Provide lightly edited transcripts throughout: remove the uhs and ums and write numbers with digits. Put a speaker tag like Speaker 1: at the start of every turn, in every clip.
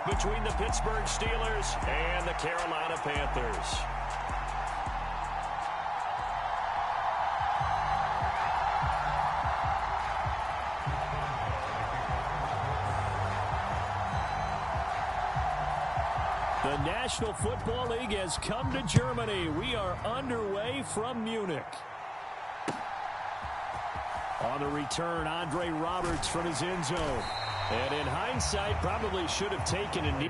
Speaker 1: between the Pittsburgh Steelers and the Carolina Panthers. The National Football League has come to Germany. We are underway from Munich. On the return, Andre Roberts from his end zone. And in hindsight, probably should have taken a knee.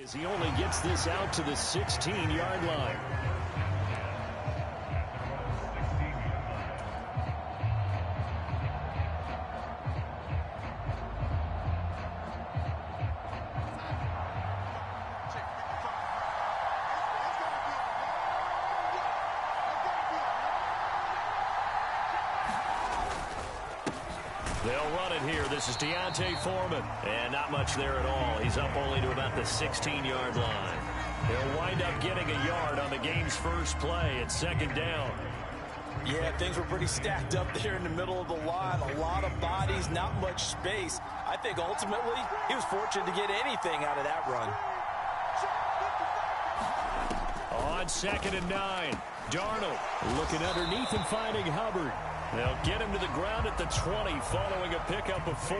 Speaker 1: As he only gets this out to the 16-yard line. They'll run it here. This is Deontay Foreman. And not much there at all. He's up only to about the 16-yard line. He'll wind up getting a yard on the game's first play at second down.
Speaker 2: Yeah, things were pretty stacked up there in the middle of the line. A lot of bodies, not much space. I think ultimately he was fortunate to get anything out of that run.
Speaker 1: On 2nd and 9, Darnold looking underneath and finding Hubbard. They'll get him to the ground at the 20 following a pickup of 4.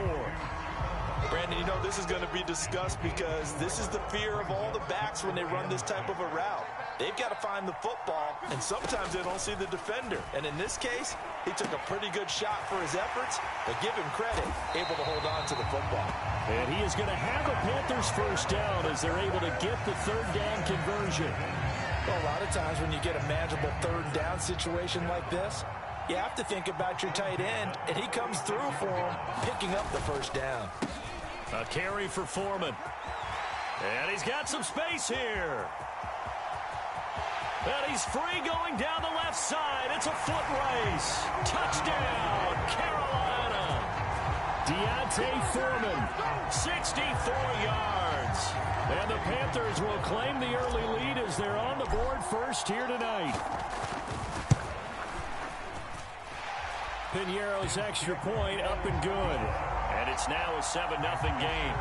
Speaker 2: Brandon, you know, this is going to be discussed because this is the fear of all the backs when they run this type of a route. They've got to find the football, and sometimes they don't see the defender. And in this case, he took a pretty good shot for his efforts, but give him credit, able to hold on to the football.
Speaker 1: And he is going to have a Panthers first down as they're able to get the third down conversion.
Speaker 2: Well, a lot of times when you get a manageable third down situation like this, you have to think about your tight end, and he comes through for him, picking up the first down.
Speaker 1: A carry for Foreman. And he's got some space here. And he's free going down the left side. It's a foot race. Touchdown, Carolina. Deontay Foreman, 64 yards. And the Panthers will claim the early lead as they're on the board first here tonight. Piñeiro's extra point up and good. And it's now a 7-0 game.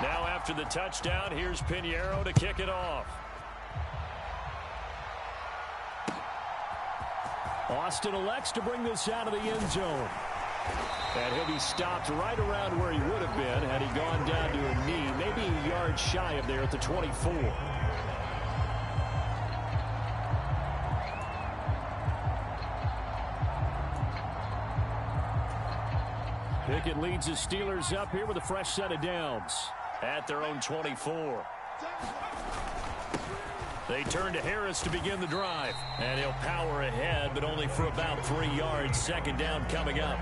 Speaker 1: Now after the touchdown, here's Piñeiro to kick it off. Austin elects to bring this out of the end zone. And he'll be stopped right around where he would have been had he gone down to a knee, maybe a yard shy of there at the 24. Pickett leads his Steelers up here with a fresh set of downs at their own 24. They turn to Harris to begin the drive. And he'll power ahead, but only for about 3 yards. Second down coming up.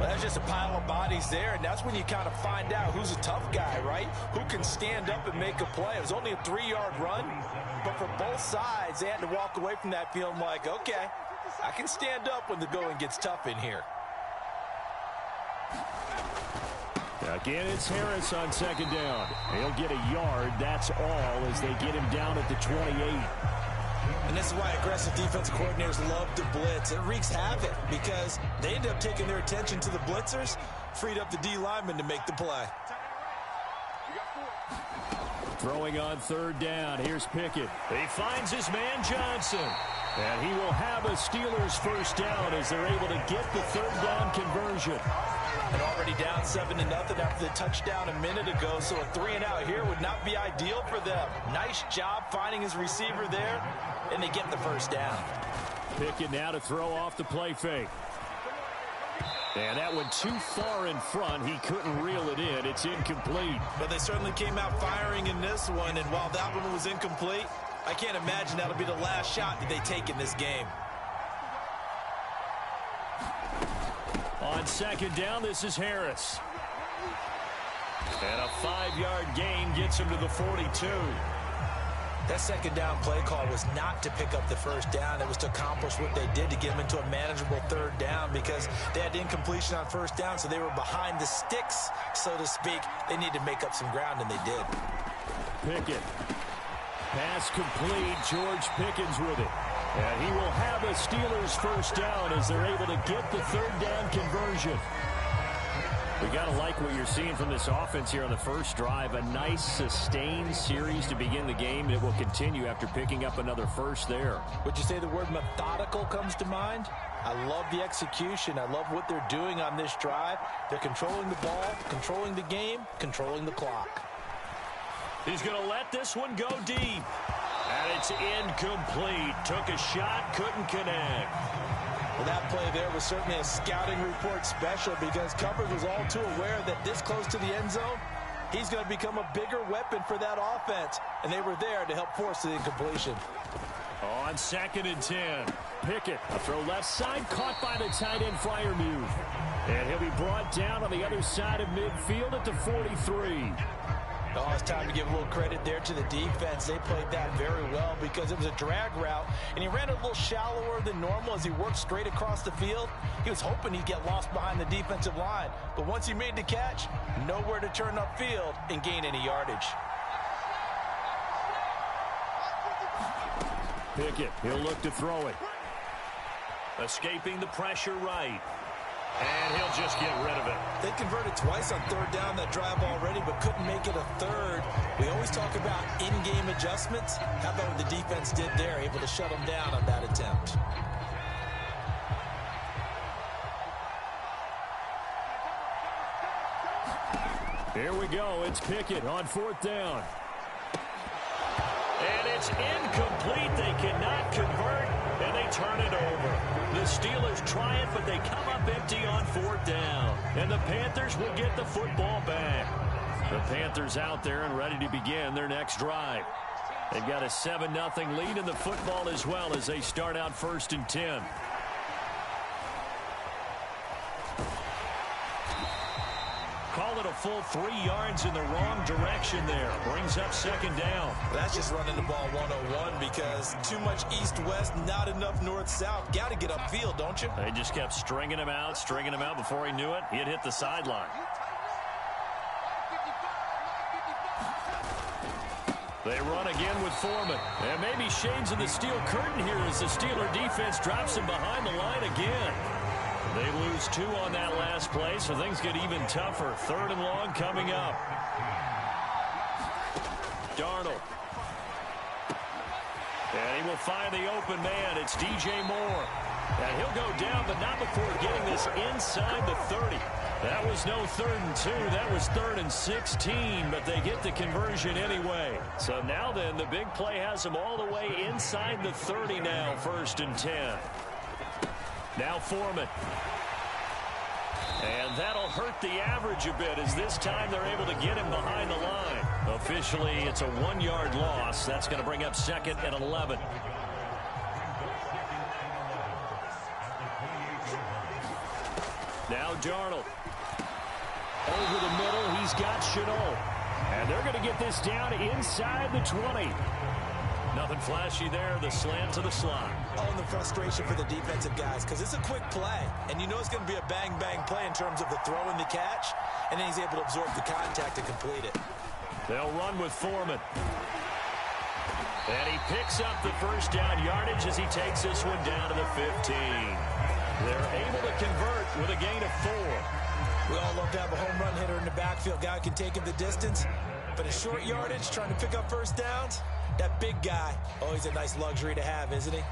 Speaker 2: Well, that's just a pile of bodies there, and that's when you kind of find out who's a tough guy, right? Who can stand up and make a play. It was only a 3-yard run, but for both sides, they had to walk away from that feeling like, okay, I can stand up when the going gets tough in here.
Speaker 1: Again, it's Harris on second down. He'll get a yard. That's all as they get him down at the 28.
Speaker 2: And this is why aggressive defensive coordinators love to blitz. It wreaks havoc because they end up taking their attention to the blitzers, freed up the D lineman to make the play.
Speaker 1: Throwing on third down. Here's Pickett. He finds his man Johnson. And he will have a Steelers first down as they're able to get the third down conversion.
Speaker 2: And already down 7-0 after the touchdown a minute ago, so a 3-and-out here would not be ideal for them. Nice job finding his receiver there, and they get the first down.
Speaker 1: Pickett now to throw off the play fake. And that went too far in front. He couldn't reel it in. It's incomplete.
Speaker 2: But they certainly came out firing in this one, and while that one was incomplete, I can't imagine that'll be the last shot that they take in this game.
Speaker 1: On second down, this is Harris. And a 5-yard gain gets him to the 42.
Speaker 2: That second down play call was not to pick up the first down. It was to accomplish what they did to get them into a manageable third down because they had incompletion on first down, so they were behind the sticks, so to speak. They needed to make up some ground, and they did.
Speaker 1: Pickett. Pass complete. George Pickens with it. And he will have a Steelers first down as they're able to get the third down conversion. We got to like what you're seeing from this offense here on the first drive. A nice sustained series to begin the game. It will continue after picking up another first there.
Speaker 2: Would you say the word methodical comes to mind? I love the execution. I love what they're doing on this drive. They're controlling the ball, controlling the game, controlling the clock.
Speaker 1: He's going to let this one go deep. And it's incomplete. Took a shot, couldn't connect.
Speaker 2: Well, that play there was certainly a scouting report special because coverage was all too aware that this close to the end zone, he's going to become a bigger weapon for that offense. And they were there to help force the incompletion.
Speaker 1: On 2nd and 10. Pickett, a throw left side, caught by the tight end Freiermuth. And he'll be brought down on the other side of midfield at the 43.
Speaker 2: Oh, it's time to give a little credit there to the defense. They played that very well because it was a drag route, and he ran a little shallower than normal as he worked straight across the field. He was hoping he'd get lost behind the defensive line, but once he made the catch, nowhere to turn upfield and gain any yardage.
Speaker 1: Pickett, he'll look to throw it. Escaping the pressure right. And he'll just get rid of it.
Speaker 2: They converted twice on third down that drive already, but couldn't make it a third. We always talk about in-game adjustments. How about what the defense did there, able to shut them down on that attempt?
Speaker 1: Here we go. It's Pickett on 4th down. And it's incomplete. They cannot convert, and they turn it over. The Steelers try it, but they come up empty on 4th down. And the Panthers will get the football back. The Panthers out there and ready to begin their next drive. They've got a 7-0 lead in the football as well as they start out 1st and 10. Call it a full 3 yards in the wrong direction there. Brings up second down.
Speaker 2: That's just running the ball 101 because too much east-west, not enough north-south. Got to get upfield, don't you?
Speaker 1: They just kept stringing him out before he knew it. He had hit the sideline. They run again with Foreman. And maybe shades of the steel curtain here as the Steeler defense drops him behind the line again. They lose 2 on that last play, so things get even tougher. 3rd and long coming up. Darnold. And he will find the open man. It's DJ Moore. And he'll go down, but not before getting this inside the 30. That was no 3rd and 2. That was 3rd and 16, but they get the conversion anyway. So now then, the big play has them all the way inside the 30 now, 1st and 10. Now Foreman. And that'll hurt the average a bit as this time they're able to get him behind the line. Officially, it's a 1-yard loss. That's going to bring up 2nd and 11. Now Darnold. Over the middle, he's got Chenault. And they're going to get this down inside the 20. Nothing flashy there, the slant to the slot.
Speaker 2: Oh, and the frustration for the defensive guys, because it's a quick play. And you know it's going to be a bang-bang play in terms of the throw and the catch. And then he's able to absorb the contact and complete it.
Speaker 1: They'll run with Foreman. And he picks up the 1st down yardage as he takes this one down to the 15. They're able to convert with a gain of 4.
Speaker 2: We all love to have a home run hitter in the backfield. Guy can take it the distance. But in short yardage, trying to pick up 1st downs, that big guy, always a nice luxury to have, isn't he?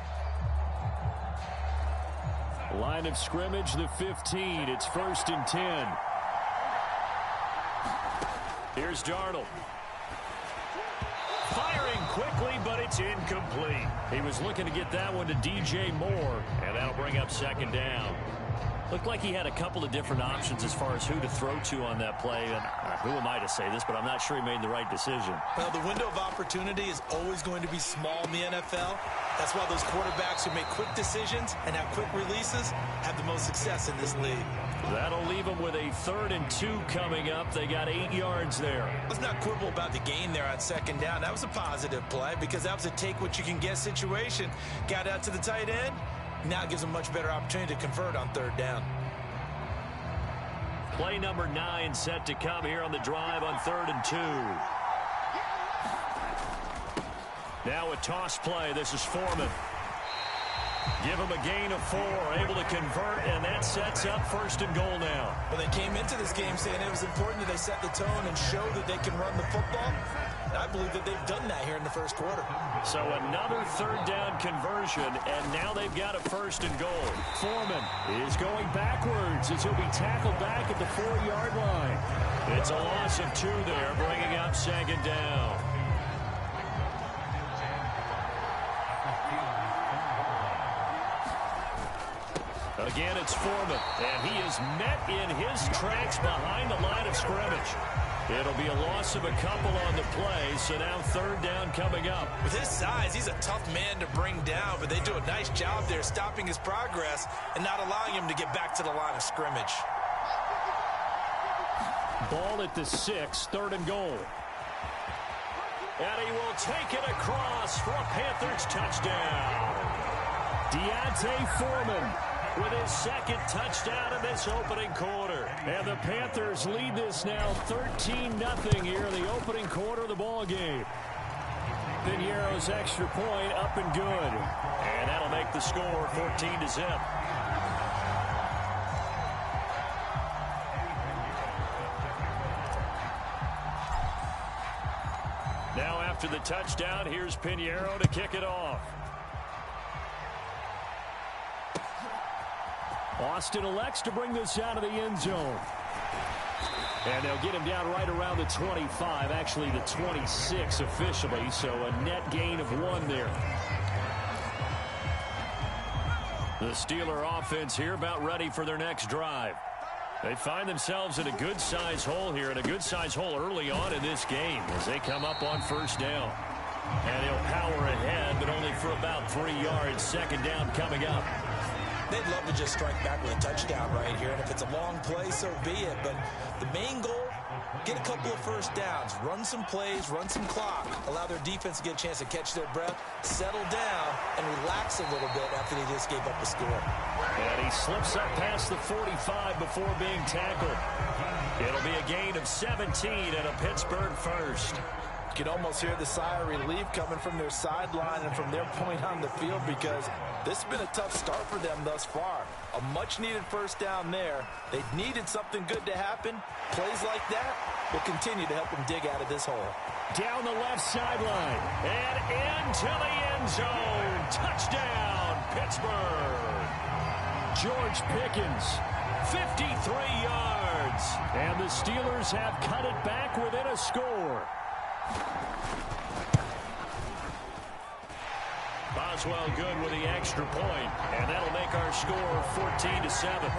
Speaker 1: Line of scrimmage, the 15. It's 1st and 10. Here's Darnold. Firing quickly, but it's incomplete. He was looking to get that one to DJ Moore, and that'll bring up 2nd down. Looked like he had a couple of different options as far as who to throw to on that play. And who am I to say this, but I'm not sure he made the right decision.
Speaker 2: Well, the window of opportunity is always going to be small in the NFL. That's why those quarterbacks who make quick decisions and have quick releases have the most success in this league.
Speaker 1: That'll leave them with a 3rd and 2 coming up. They got 8 yards there.
Speaker 2: Let's not quibble about the gain there on 2nd down. That was a positive play because that was a take-what-you-can-get situation. Got out to the tight end. Now it gives them a much better opportunity to convert on 3rd down.
Speaker 1: Play number 9 set to come here on the drive on 3rd and 2. Now a toss play. This is Foreman. Give him a gain of 4, able to convert, and that sets up 1st and goal now.
Speaker 2: Well, they came into this game saying it was important that they set the tone and show that they can run the football. And I believe that they've done that here in the 1st quarter.
Speaker 1: So another 3rd down conversion, and now they've got a 1st and goal. Foreman is going backwards as he'll be tackled back at the 4-yard line. It's a loss of 2 there, bringing up 2nd down. Again, it's Foreman, and he is met in his tracks behind the line of scrimmage. It'll be a loss of a couple on the play, so now 3rd down coming up.
Speaker 2: With his size, he's a tough man to bring down, but they do a nice job there stopping his progress and not allowing him to get back to the line of scrimmage.
Speaker 1: Ball at the 6, 3rd and goal. And he will take it across for a Panthers touchdown. Deontay Foreman with his 2nd touchdown in this opening quarter. And the Panthers lead this now 13-0 here in the opening quarter of the ball game. Piñeiro's extra point up and good. And that'll make the score 14-0. Now after the touchdown, here's Piñeiro to kick it off. Austin elects to bring this out of the end zone. And they'll get him down right around the 25, actually the 26 officially, so a net gain of 1 there. The Steeler offense here about ready for their next drive. They find themselves in a good-sized hole here, and a good-sized hole early on in this game as they come up on 1st down. And he'll power ahead, but only for about 3 yards. 2nd down coming up.
Speaker 2: They'd love to just strike back with a touchdown right here, and if it's a long play, so be it. But the main goal, get a couple of first downs, run some plays, run some clock, allow their defense to get a chance to catch their breath, settle down, and relax a little bit after they just gave up a score.
Speaker 1: And he slips up past the 45 before being tackled. It'll be a gain of 17 and a Pittsburgh first.
Speaker 2: You can almost hear the sigh of relief coming from their sideline and from their point on the field, because this has been a tough start for them thus far. A much-needed first down there. They needed something good to happen. Plays like that will continue to help them dig out of this hole.
Speaker 1: Down the left sideline and into the end zone. Touchdown, Pittsburgh. George Pickens, 53 yards. And the Steelers have cut it back within a score. Boswell good with the extra point, and that'll make our score 14-7.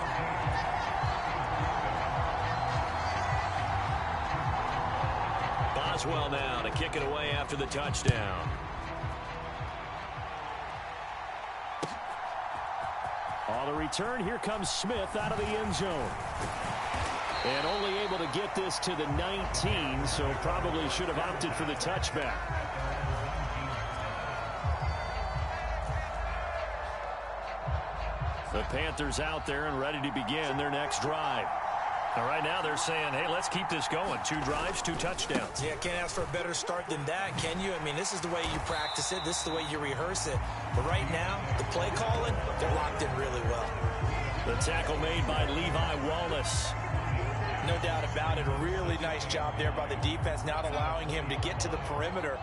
Speaker 1: Boswell now to kick it away after the touchdown. On the return, here comes Smith out of the end zone. And only able to get this to the 19, so probably should have opted for the touchback. The Panthers out there and ready to begin their next drive. And right now they're saying, hey, let's keep this going. 2 drives, 2 touchdowns.
Speaker 2: Yeah, can't ask for a better start than that, can you? I mean, this is the way you practice it. This is the way you rehearse it. But right now, the play calling, they're locked in really well.
Speaker 1: The tackle made by Levi Wallace.
Speaker 2: No doubt about it. A really nice job there by the defense, not allowing him to get to the perimeter.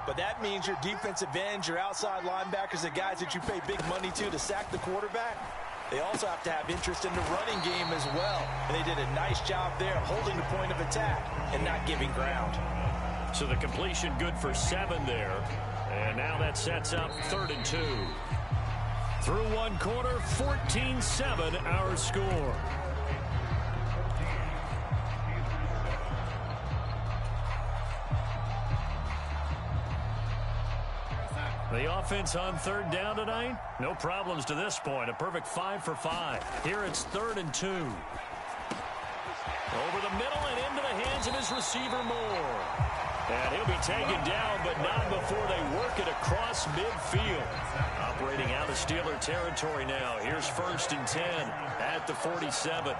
Speaker 2: But that means your defensive ends, your outside linebackers, the guys that you pay big money to sack the quarterback, they also have to have interest in the running game as well. And they did a nice job there holding the point of attack and not giving ground.
Speaker 1: So the completion good for 7 there. And now that sets up 3rd and 2. Through 1 quarter, 14-7 our score. The offense on 3rd down tonight, no problems to this point. A perfect 5 for 5. Here it's 3rd and 2. Over the middle and into the hands of his receiver Moore. And he'll be taken down, but not before they work it across midfield. Operating out of Steeler territory now. Here's 1st and 10 at the 47.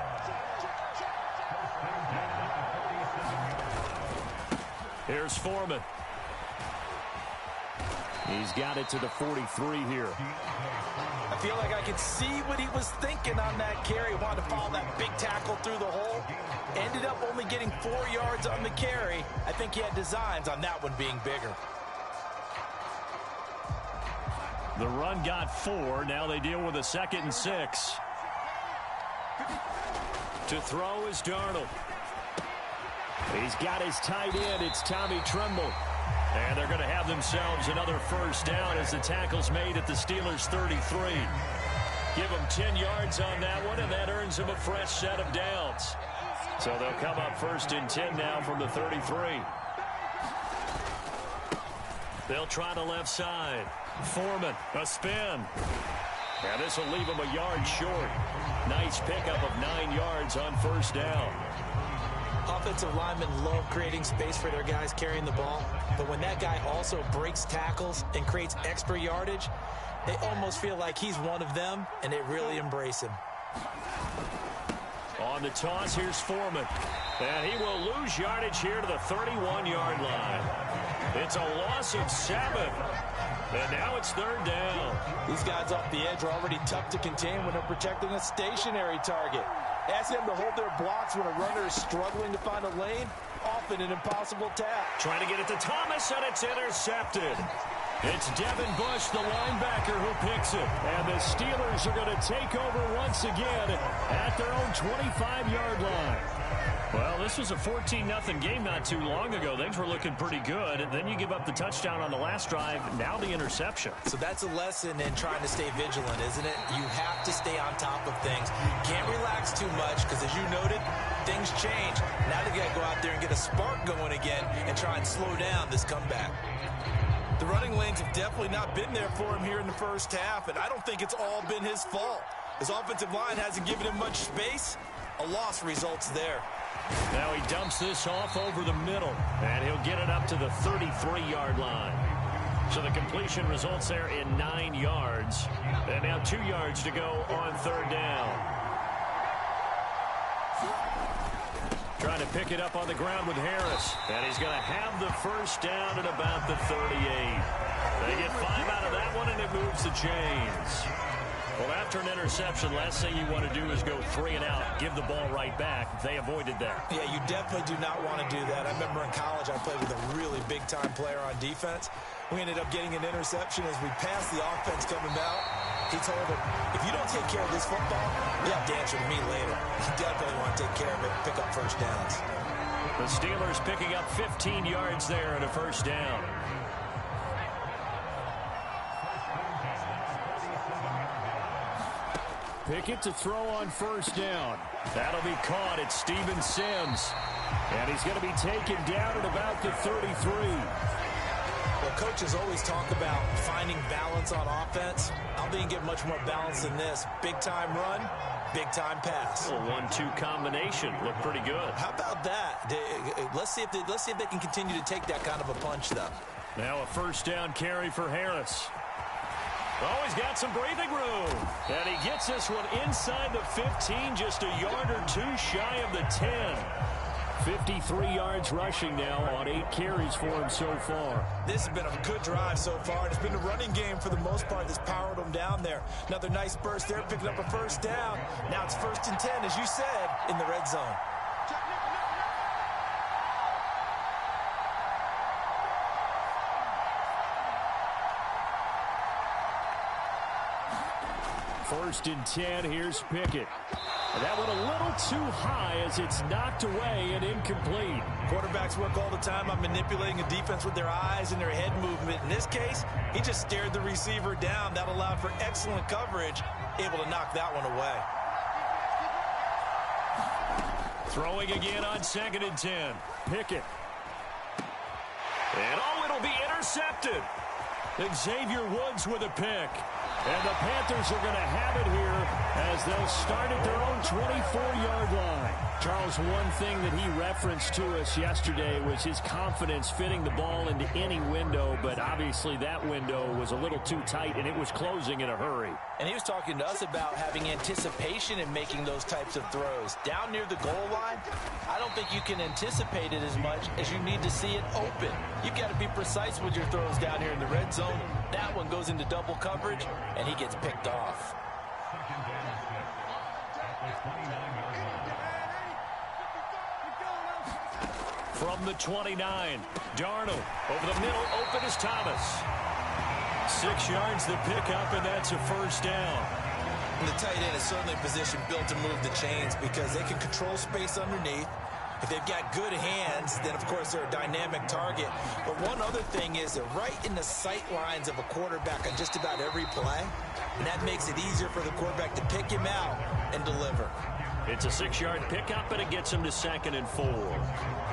Speaker 1: Here's Foreman. He's got it to the 43 here.
Speaker 2: I feel like I could see what he was thinking on that carry. Wanted to follow that big tackle through the hole. Ended up only getting 4 yards on the carry. I think he had designs on that one being bigger.
Speaker 1: The run got 4. Now they deal with a 2nd and 6. To throw is Darnold. He's got his tight end. It's Tommy Tremble. And they're going to have themselves another 1st down as the tackle's made at the Steelers' 33. Give them 10 yards on that one, and that earns them a fresh set of downs. So they'll come up 1st and 10 now from the 33. They'll try the left side. Foreman, a spin. And this will leave them a yard short. Nice pickup of 9 yards on 1st down.
Speaker 2: Offensive linemen love creating space for their guys carrying the ball, but when that guy also breaks tackles and creates extra yardage, they almost feel like he's one of them, and they really embrace him.
Speaker 1: On the toss, here's Foreman. And he will lose yardage here to the 31-yard line. It's a loss of 7. And now it's 3rd down.
Speaker 2: These guys off the edge are already tough to contain when they're protecting a stationary target. Ask them to hold their blocks when a runner is struggling to find a lane. Often an impossible task.
Speaker 1: Trying to get it to Thomas, and it's intercepted. It's Devin Bush, the linebacker, who picks it. And the Steelers are going to take over once again at their own 25-yard line. Well, this was a 14-0 game not too long ago. Things were looking pretty good. And then you give up the touchdown on the last drive. Now the interception.
Speaker 2: So that's a lesson in trying to stay vigilant, isn't it? You have to stay on top of things. Can't relax too much because, as you noted, things change. Now they got to go out there and get a spark going again and try and slow down this comeback. The running lanes have definitely not been there for him here in the first half, and I don't think it's all been his fault. His offensive line hasn't given him much space. A loss results there.
Speaker 1: Now he dumps this off over the middle, and he'll get it up to the 33-yard line. So the completion results there in 9 yards. And now 2 yards to go on third down. Trying to pick it up on the ground with Harris. And he's going to have the first down at about the 38. They get 5 out of that one, and it moves the chains. Well, after an interception, last thing you want to do is go 3 and out, give the ball right back. They avoided that.
Speaker 2: Yeah, you definitely do not want to do that. I remember in college I played with a really big-time player on defense. We ended up getting an interception as we passed the offense coming out. He told him, if you don't take care of this football, you have to answer to me later. You definitely want to take care of it and pick up first downs.
Speaker 1: The Steelers picking up 15 yards there and a first down. Pickett to throw on first down. That'll be caught at Steven Sims. And he's going to be taken down at about the 33.
Speaker 2: Well, coaches always talk about finding balance on offense. I don't think you get much more balance than this. Big-time run, big-time pass.
Speaker 1: A 1-2 combination. Looked pretty good.
Speaker 2: How about that? Let's see if they can continue to take that kind of a punch, though.
Speaker 1: Now a first down carry for Harris. Oh, he's got some breathing room. And he gets this one inside the 15, just a yard or 2 shy of the 10. 53 yards rushing now on 8 carries for him so far.
Speaker 2: This has been a good drive so far. It's been the running game for the most part that's powered them down there. Another nice burst there, picking up a first down. Now it's 1st and 10, as you said, in the red zone.
Speaker 1: First and 10, here's Pickett. And that one a little too high as it's knocked away and incomplete.
Speaker 2: Quarterbacks work all the time on manipulating a defense with their eyes and their head movement. In this case, he just stared the receiver down. That allowed for excellent coverage, able to knock that one away.
Speaker 1: Throwing again on 2nd and 10. Pickett. And oh, it'll be intercepted. Xavier Woods with a pick. And the Panthers are going to have it here as they'll start at their own 24-yard line. Charles, one thing that he referenced to us yesterday was his confidence fitting the ball into any window, but obviously that window was a little too tight, and it was closing in a hurry.
Speaker 2: And he was talking to us about having anticipation in making those types of throws. Down near the goal line, I don't think you can anticipate it as much as you need to see it open. You've got to be precise with your throws down here in the red zone. That one goes into double coverage, and he gets picked off.
Speaker 1: From the 29, Darnold over the middle, open is Thomas. 6 yards the pickup, and that's a first down.
Speaker 2: And the tight end is certainly a position built to move the chains because they can control space underneath. If they've got good hands, then, of course, they're a dynamic target. But one other thing is they're right in the sight lines of a quarterback on just about every play, and that makes it easier for the quarterback to pick him out and deliver.
Speaker 1: It's a 6-yard pickup, and it gets him to 2nd and 4.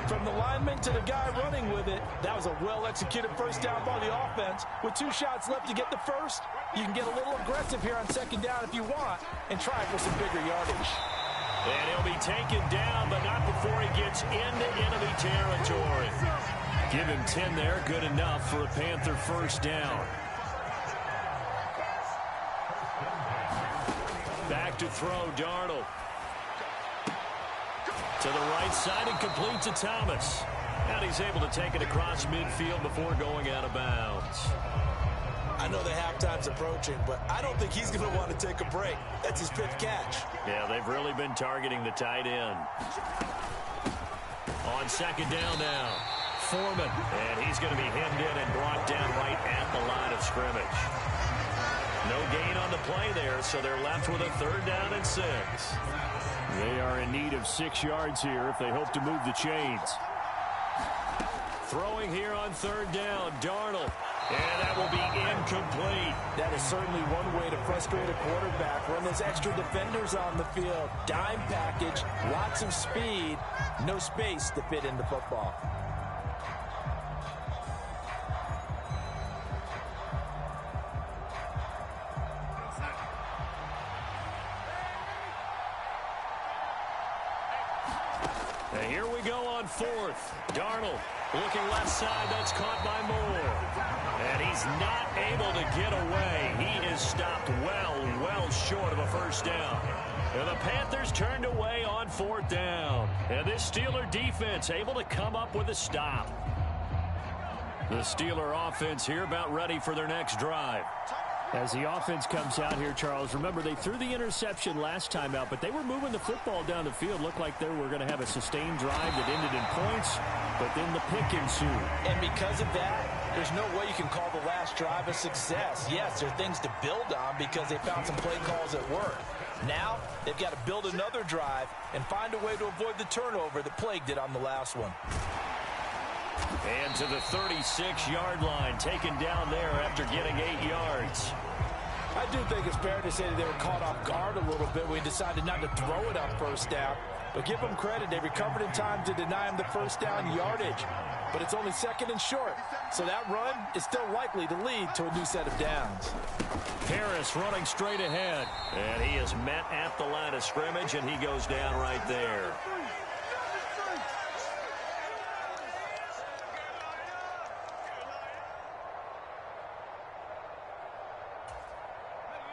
Speaker 2: From the lineman to the guy running with it, that was a well-executed first down by the offense. With 2 shots left to get the first, you can get a little aggressive here on 2nd down if you want and try for some bigger yardage.
Speaker 1: And he'll be taken down, but not before he gets into enemy territory. Give him 10 there, good enough for a Panther first down. Back to throw, Darnold. To the right side and complete to Thomas. And he's able to take it across midfield before going out of bounds.
Speaker 2: I know the halftime's approaching, but I don't think he's going to want to take a break. That's his 5th catch.
Speaker 1: Yeah, they've really been targeting the tight end. On 2nd down now, Foreman. And he's going to be hemmed in and brought down right at the line of scrimmage. No gain on the play there, so they're left with a 3rd down and 6. They are in need of 6 yards here if they hope to move the chains. Throwing here on 3rd down, Darnold. And that will be incomplete.
Speaker 2: That is certainly one way to frustrate a quarterback. Run those extra defenders on the field. Dime package, lots of speed, no space to fit in the football.
Speaker 1: And here we go on fourth. Darnold looking left side. That's caught by Moore. And he's not able to get away. He is stopped well short of a first down. And the Panthers turned away on fourth down. And this Steeler defense able to come up with a stop. The Steeler offense here about ready for their next drive. As the offense comes out here, Charles, remember they threw the interception last time out, but they were moving the football down the field. Looked like they were going to have a sustained drive that ended in points, but then the pick ensued.
Speaker 2: And because of that, there's no way you can call the last drive a success. Yes, there are things to build on because they found some play calls that work. Now, they've got to build another drive and find a way to avoid the turnover that plagued it on the last one.
Speaker 1: And to the 36-yard line, taken down there after getting 8 yards.
Speaker 2: I do think it's fair to say that they were caught off guard a little bit when we decided not to throw it on first down. But give them credit, they recovered in time to deny him the first down yardage. But it's only second and short, so that run is still likely to lead to a new set of downs.
Speaker 1: Harris running straight ahead. And he is met at the line of scrimmage, and he goes down right there.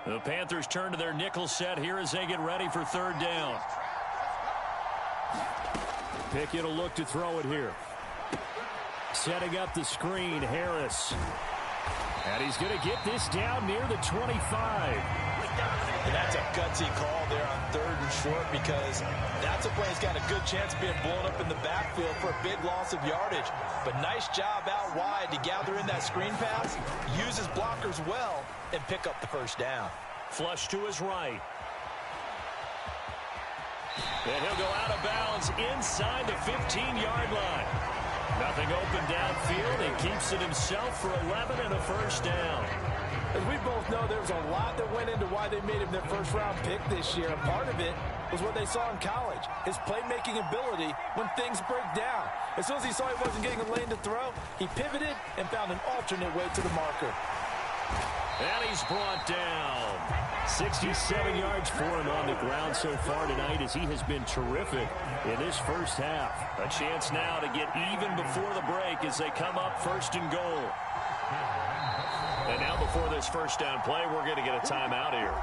Speaker 1: The Panthers turn to their nickel set here as they get ready for third down. Pickett will look to throw it here. Setting up the screen, Harris. And he's going to get this down near the 25.
Speaker 2: And that's a gutsy call there on third and short because that's a play that's got a good chance of being blown up in the backfield for a big loss of yardage. But nice job out wide to gather in that screen pass, use his blockers well, and pick up the first down.
Speaker 1: Flush to his right. And he'll go out of bounds inside the 15-yard line. Nothing open downfield. He keeps it himself for 11 and a first down.
Speaker 2: As we both know, there was a lot that went into why they made him their first-round pick this year. And part of it was what they saw in college, his playmaking ability when things break down. As soon as he saw he wasn't getting a lane to throw, he pivoted and found an alternate way to the marker.
Speaker 1: And he's brought down. 67 yards for him on the ground so far tonight as he has been terrific in this first half. A chance now to get even before the break as they come up first and goal. And now before this first down play, we're going to get a timeout here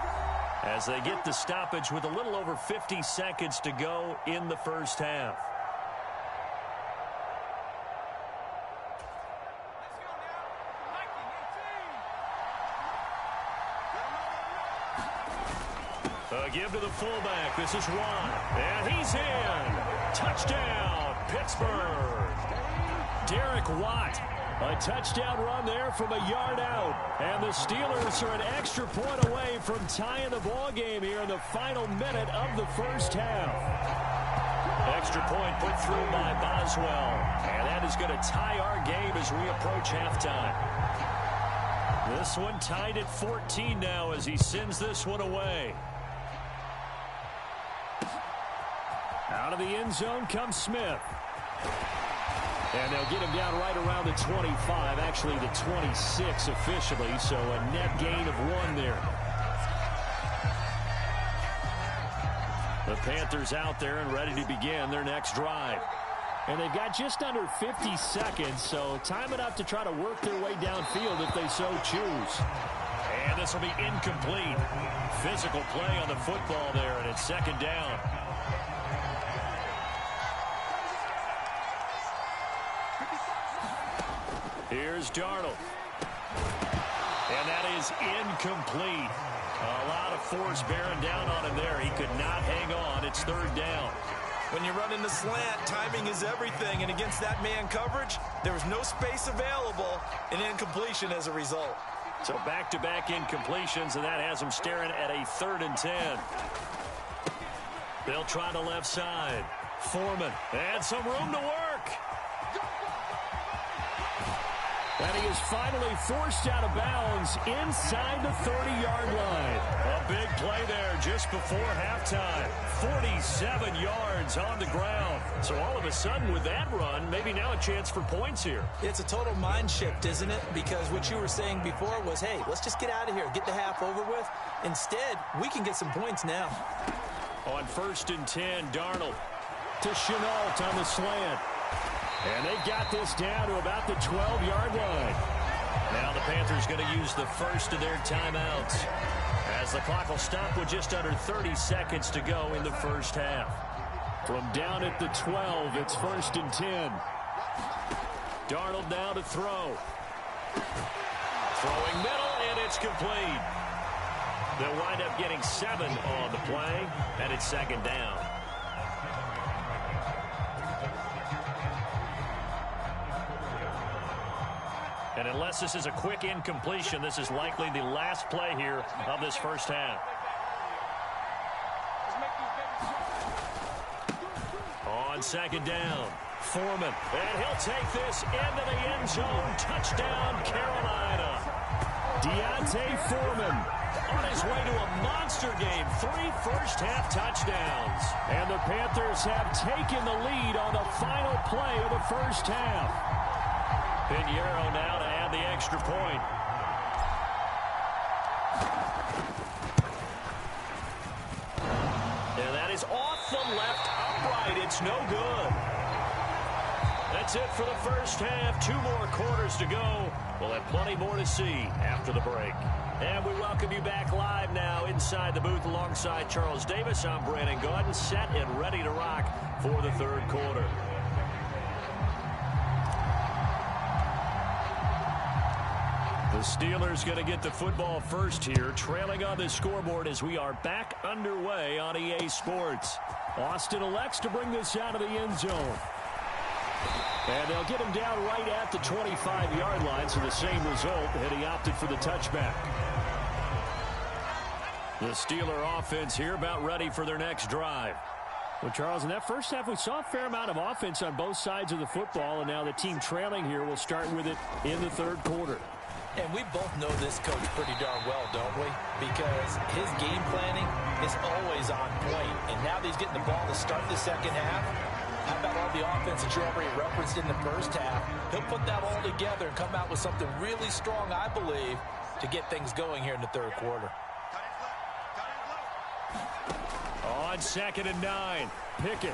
Speaker 1: as they get the stoppage with a little over 50 seconds to go in the first half. Give to the fullback. This is Watt. And he's in. Touchdown, Pittsburgh. Derek Watt. A touchdown run there from a yard out. And the Steelers are an extra point away from tying the ball game here in the final minute of the first half. Extra point put through by Boswell. And that is going to tie our game as we approach halftime. This one tied at 14 now as he sends this one away. Out of the end zone comes Smith. And they'll get him down right around the 25, actually the 26 officially, so a net gain of 1 there. The Panthers out there and ready to begin their next drive. And they've got just under 50 seconds, so time enough to try to work their way downfield if they so choose. And this will be incomplete. Physical play on the football there, and it's second down. Here's Darnold. And that is incomplete. A lot of force bearing down on him there. He could not hang on. It's third down.
Speaker 2: When you're running the slant, timing is everything. And against that man coverage, there was no space available, and incompletion as a result.
Speaker 1: So back-to-back incompletions, and that has him staring at a 3rd and 10. They'll try the left side. Foreman, and some room to work. And he is finally forced out of bounds inside the 30-yard line. A big play there just before halftime. 47 yards on the ground. So all of a sudden with that run, maybe now a chance for points here.
Speaker 3: It's a total mind shift, isn't it? Because what you were saying before was, hey, let's just get out of here, get the half over with. Instead, we can get some points now.
Speaker 1: On 1st and 10, Darnold. to Chenault on the slant. And they got this down to about the 12-yard line. Now the Panthers going to use the first of their timeouts, as the clock will stop with just under 30 seconds to go in the first half. From down at the 12, it's 1st and 10. Darnold now to throw. Throwing middle, and it's complete. They'll wind up getting 7 on the play, and it's 2nd down. And unless this is a quick incompletion, this is likely the last play here of this first half. On 2nd down, Foreman. And he'll take this into the end zone. Touchdown, Carolina. Deontay Foreman on his way to a monster game. 3 first-half touchdowns. And the Panthers have taken the lead on the final play of the first half. Pinheiro now to add the extra point. And that is off the left upright. It's no good. That's it for the first half. 2 more quarters to go. We'll have plenty more to see after the break. And we welcome you back live now inside the booth alongside Charles Davis. I'm Brandon Gaudin, set and ready to rock for the third quarter. The Steelers going to get the football first here, trailing on the scoreboard as we are back underway on EA Sports. Austin elects to bring this out of the end zone. And they'll get him down right at the 25-yard line, so the same result, and he opted for the touchback. The Steeler offense here about ready for their next drive. Well, Charles, in that first half, we saw a fair amount of offense on both sides of the football, and now the team trailing here will start with it in the third quarter.
Speaker 3: And we both know this coach pretty darn well, don't we? Because his game planning is always on point. And now that he's getting the ball to start the second half, how about all the offense that you already referenced in the first half? He'll put that all together and come out with something really strong, I believe, to get things going here in the third quarter.
Speaker 1: On 2nd and 9, Pickett.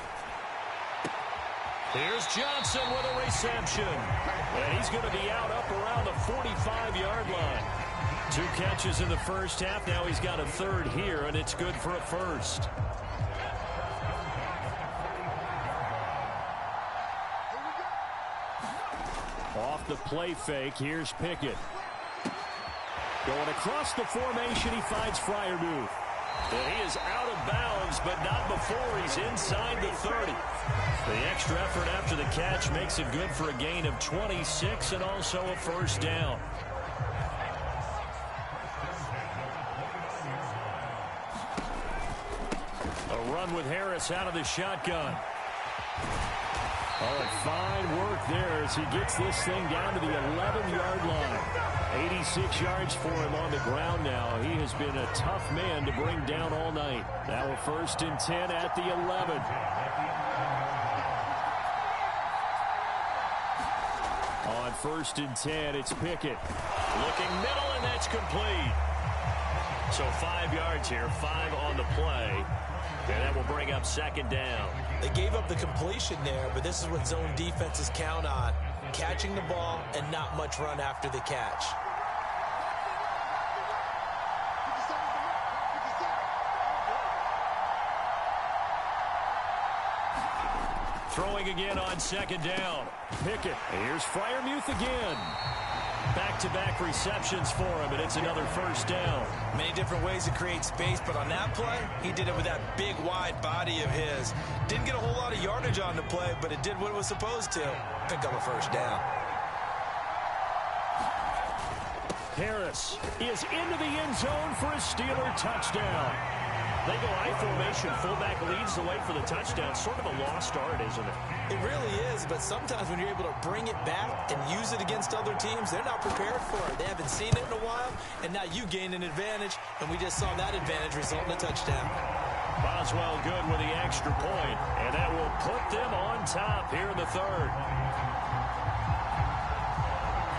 Speaker 1: Here's Johnson with a reception. And he's going to be out up around the 45-yard line. 2 catches in the first half. Now he's got a third here, and it's good for a first. Off the play fake, here's Pickett. Going across the formation, he finds Freiermuth. And he is out of bounds, but not before he's inside the 30. The extra effort after the catch makes it good for a gain of 26 and also a first down. A run with Harris out of the shotgun. Oh, and fine work there as he gets this thing down to the 11-yard line. 86 yards for him on the ground now. He has been a tough man to bring down all night. Now a 1st and 10 at the 11. On 1st and 10, it's Pickett. Looking middle, and that's complete. So 5 yards here, 5 on the play. And that will bring up 2nd down.
Speaker 3: They gave up the completion there, but this is what zone defenses count on. Catching the ball and not much run after the catch.
Speaker 1: Throwing again on 2nd down. Pickett. Here's Freiermuth again. Back-to-back receptions for him, and it's another first down.
Speaker 3: Many different ways to create space, but on that play, he did it with that big, wide body of his. Didn't get a whole lot of yardage on the play, but it did what it was supposed to. Pick up a first down.
Speaker 1: Harris is into the end zone for a Steeler touchdown. They go I formation, fullback leads the way for the touchdown. Sort of a lost art, isn't it?
Speaker 3: It really is, but sometimes when you're able to bring it back and use it against other teams, they're not prepared for it. They haven't seen it in a while, and now you gain an advantage, and we just saw that advantage result in a touchdown.
Speaker 1: Boswell good with the extra point, and that will put them on top here in the third.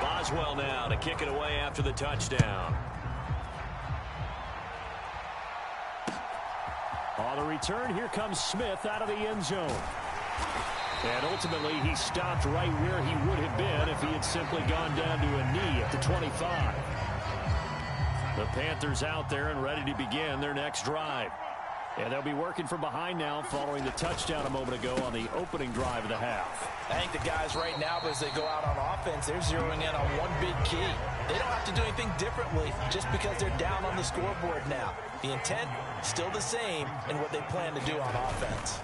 Speaker 1: Boswell now to kick it away after the touchdown. On the return, here comes Smith out of the end zone. And ultimately, he stopped right where he would have been if he had simply gone down to a knee at the 25. The Panthers out there and ready to begin their next drive. And they'll be working from behind now following the touchdown a moment ago on the opening drive of the half.
Speaker 3: I think the guys right now, as they go out on offense, they're zeroing in on one big key. They don't have to do anything differently just because they're down on the scoreboard now. The intent, still the same in what they plan to do on offense.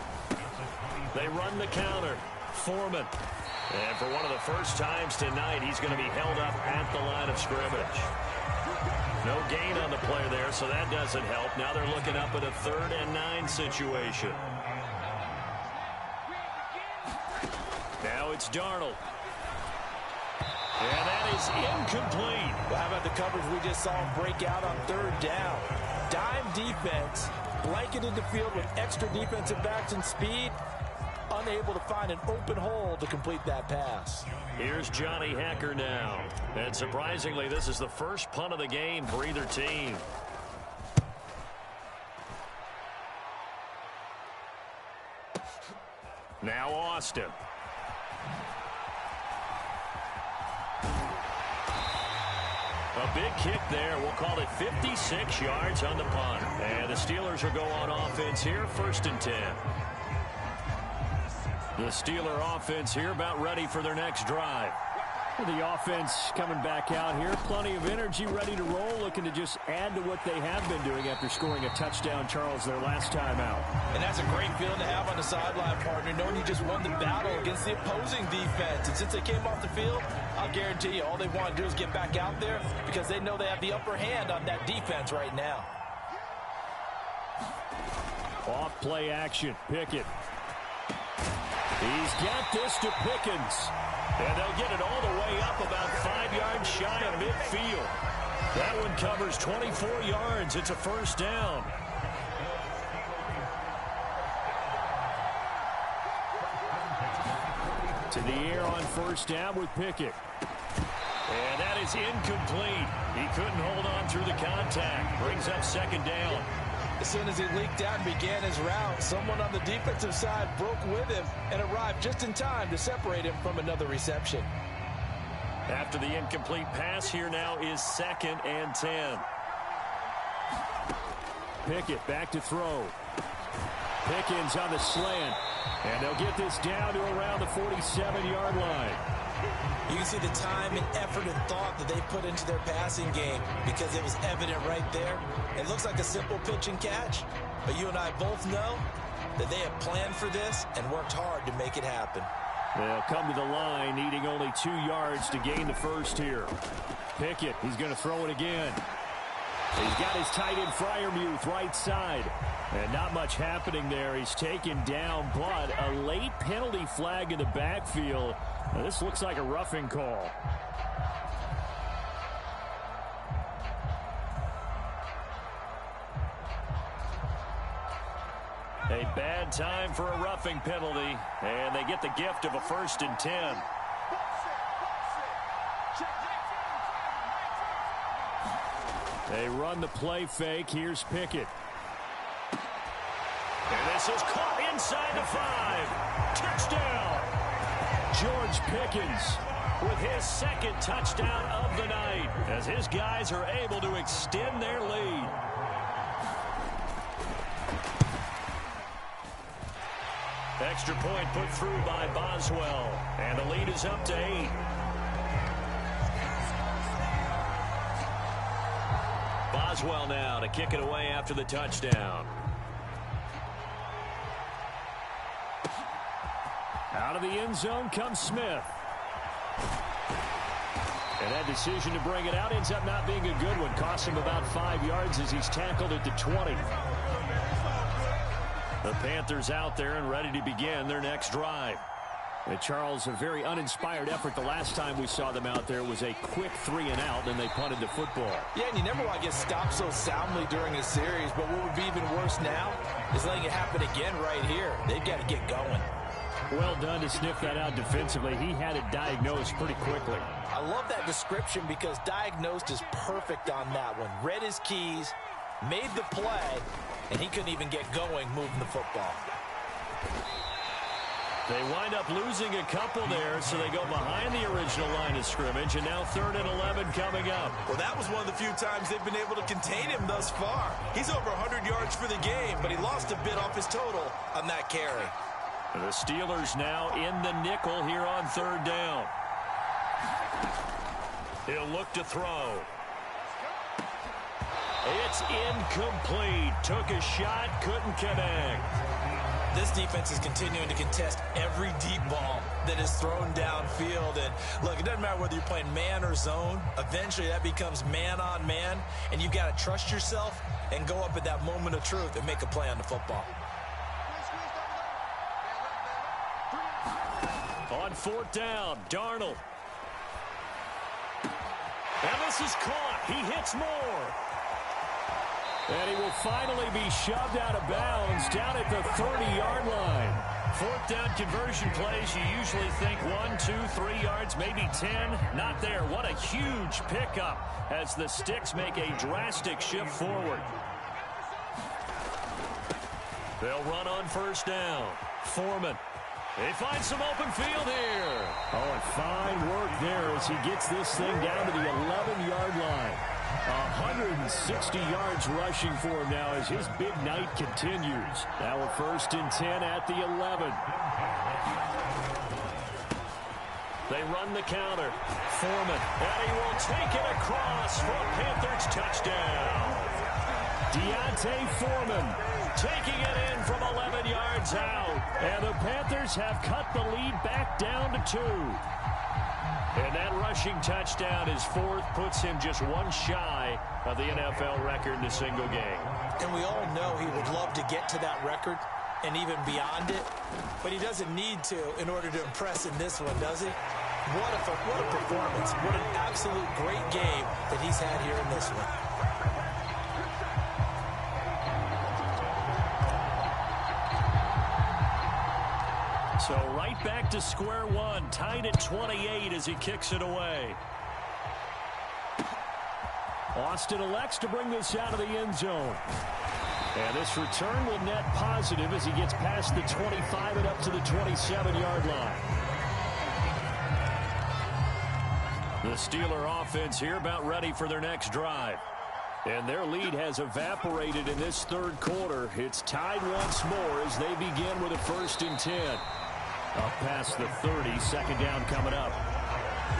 Speaker 1: They run the counter. Foreman. And for one of the first times tonight, he's going to be held up at the line of scrimmage. No gain on the play there, so that doesn't help. Now they're looking up at a 3rd and 9 situation. Now it's Darnold. And that is incomplete.
Speaker 3: Well, how about the coverage we just saw him break out on 3rd down? Dime defense, blanketed the field with extra defensive backs and speed, unable to find an open hole to complete that pass.
Speaker 1: Here's Johnny Hacker now. And surprisingly, this is the first punt of the game for either team. Now Austin. A big kick there. We'll call it 56 yards on the punt. And the Steelers will go on offense here, 1st and 10. The Steeler offense here about ready for their next drive. Well, the offense coming back out here. Plenty of energy, ready to roll, looking to just add to what they have been doing after scoring a touchdown, Charles, their last time out.
Speaker 3: And that's a great feeling to have on the sideline, partner, knowing you just won the battle against the opposing defense. And since they came off the field, I'll guarantee you all they want to do is get back out there because they know they have the upper hand on that defense right now.
Speaker 1: Off play action. Pickett. He's got this to Pickens. And they'll get it all the way up about 5 yards shy of midfield. That one covers 24 yards. It's a 1st down. To the air on 1st down with Pickett. And that is incomplete. He couldn't hold on through the contact. Brings up 2nd down.
Speaker 3: As soon as he leaked out and began his route, someone on the defensive side broke with him and arrived just in time to separate him from another reception.
Speaker 1: After the incomplete pass, here now is 2nd and 10. Pickett back to throw. Pickens on the slant. And they'll get this down to around the 47-yard line.
Speaker 3: You can see the time and effort and thought that they put into their passing game because it was evident right there. It looks like a simple pitch and catch, but you and I both know that they have planned for this and worked hard to make it happen.
Speaker 1: They'll come to the line needing only 2 yards to gain the 1st here. Pickett, he's going to throw it again. He's got his tight end Freiermuth right side. And not much happening there. He's taken down, but a late penalty flag in the backfield. Now, this looks like a roughing call. A bad time for a roughing penalty, and they get the gift of a 1st and 10. They run the play fake. Here's Pickett. And this is caught inside the 5. Touchdown! George Pickens with his 2nd touchdown of the night as his guys are able to extend their lead. Extra point put through by Boswell, and the lead is up to 8. Boswell now to kick it away after the touchdown. Out of the end zone comes Smith. And that decision to bring it out ends up not being a good one. Costs him about 5 yards as he's tackled at the 20. The Panthers out there and ready to begin their next drive. And Charles, a very uninspired effort. The last time we saw them out there was a quick 3 and out, and they punted the football.
Speaker 3: Yeah, and you never want to get stopped so soundly during a series, but what would be even worse now is letting it happen again right here. They've got to get going.
Speaker 1: Well done to sniff that out defensively. He had it diagnosed pretty quickly.
Speaker 3: I love that description because diagnosed is perfect on that one. Read his keys, made the play, and he couldn't even get going moving the football.
Speaker 1: They wind up losing a couple there, so they go behind the original line of scrimmage, and now 3rd and 11 coming up.
Speaker 2: Well, that was one of the few times they've been able to contain him thus far. He's over 100 yards for the game, but he lost a bit off his total on that carry.
Speaker 1: The Steelers now in the nickel here on 3rd down. He'll look to throw. It's incomplete. Took a shot, couldn't connect.
Speaker 3: This defense is continuing to contest every deep ball that is thrown downfield. And look, it doesn't matter whether you're playing man or zone. Eventually that becomes man on man, and you've got to trust yourself and go up at that moment of truth and make a play on the football.
Speaker 1: On 4th down, Darnold. And this is caught. He hits more. And he will finally be shoved out of bounds down at the 30-yard line. 4th down conversion plays, you usually think 1, 2, 3 yards, maybe 10. Not there. What a huge pickup as the Sticks make a drastic shift forward. They'll run on 1st down. Foreman. They find some open field here. Oh, and fine work there as he gets this thing down to the 11-yard line. 160 yards rushing for him now as his big night continues. Now we're 1st and 10 at the 11. They run the counter. Foreman, and he will take it across for a Panthers touchdown. Deontay Foreman taking it in from 11 yards out. And the Panthers have cut the lead back down to 2. And that rushing touchdown, his 4th, puts him just one shy of the NFL record in a single game.
Speaker 3: And we all know he would love to get to that record and even beyond it, but he doesn't need to in order to impress in this one, does he? What a performance. What an absolute great game that he's had here in this one.
Speaker 1: So right back to square one, tied at 28 as he kicks it away. Austin elects to bring this out of the end zone. And this return will net positive as he gets past the 25 and up to the 27-yard line. The Steeler offense here about ready for their next drive. And their lead has evaporated in this 3rd quarter. It's tied once more as they begin with a 1st and 10. Up past the 30, 2nd down coming up.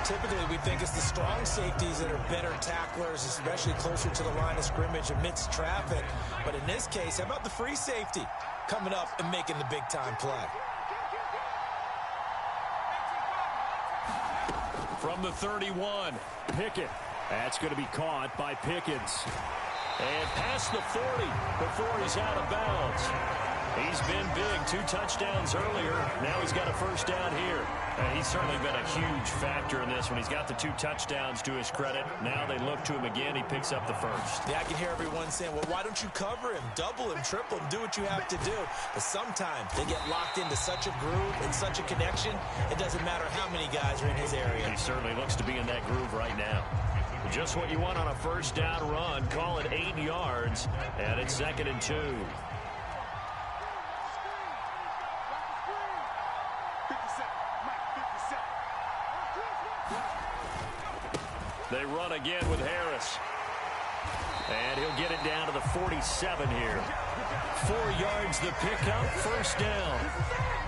Speaker 3: Typically, we think it's the strong safeties that are better tacklers, especially closer to the line of scrimmage amidst traffic. But in this case, how about the free safety coming up and making the big-time play?
Speaker 1: From the 31, Pickett. That's going to be caught by Pickens. And past the 40 before he's out of bounds. He's been big. 2 touchdowns earlier. Now he's got a 1st down here. He's certainly been a huge factor in this one. He's got the 2 touchdowns to his credit. Now they look to him again. He picks up the 1st.
Speaker 3: Yeah, I can hear everyone saying, well, why don't you cover him, double him, triple him, do what you have to do. But sometimes they get locked into such a groove and such a connection, it doesn't matter how many guys are in his area.
Speaker 1: He certainly looks to be in that groove right now. Just what you want on a 1st down run. Call it 8 yards, and it's 2nd and 2. They run again with Harris. And he'll get it down to the 47 here. 4 yards the pickup, 1st down.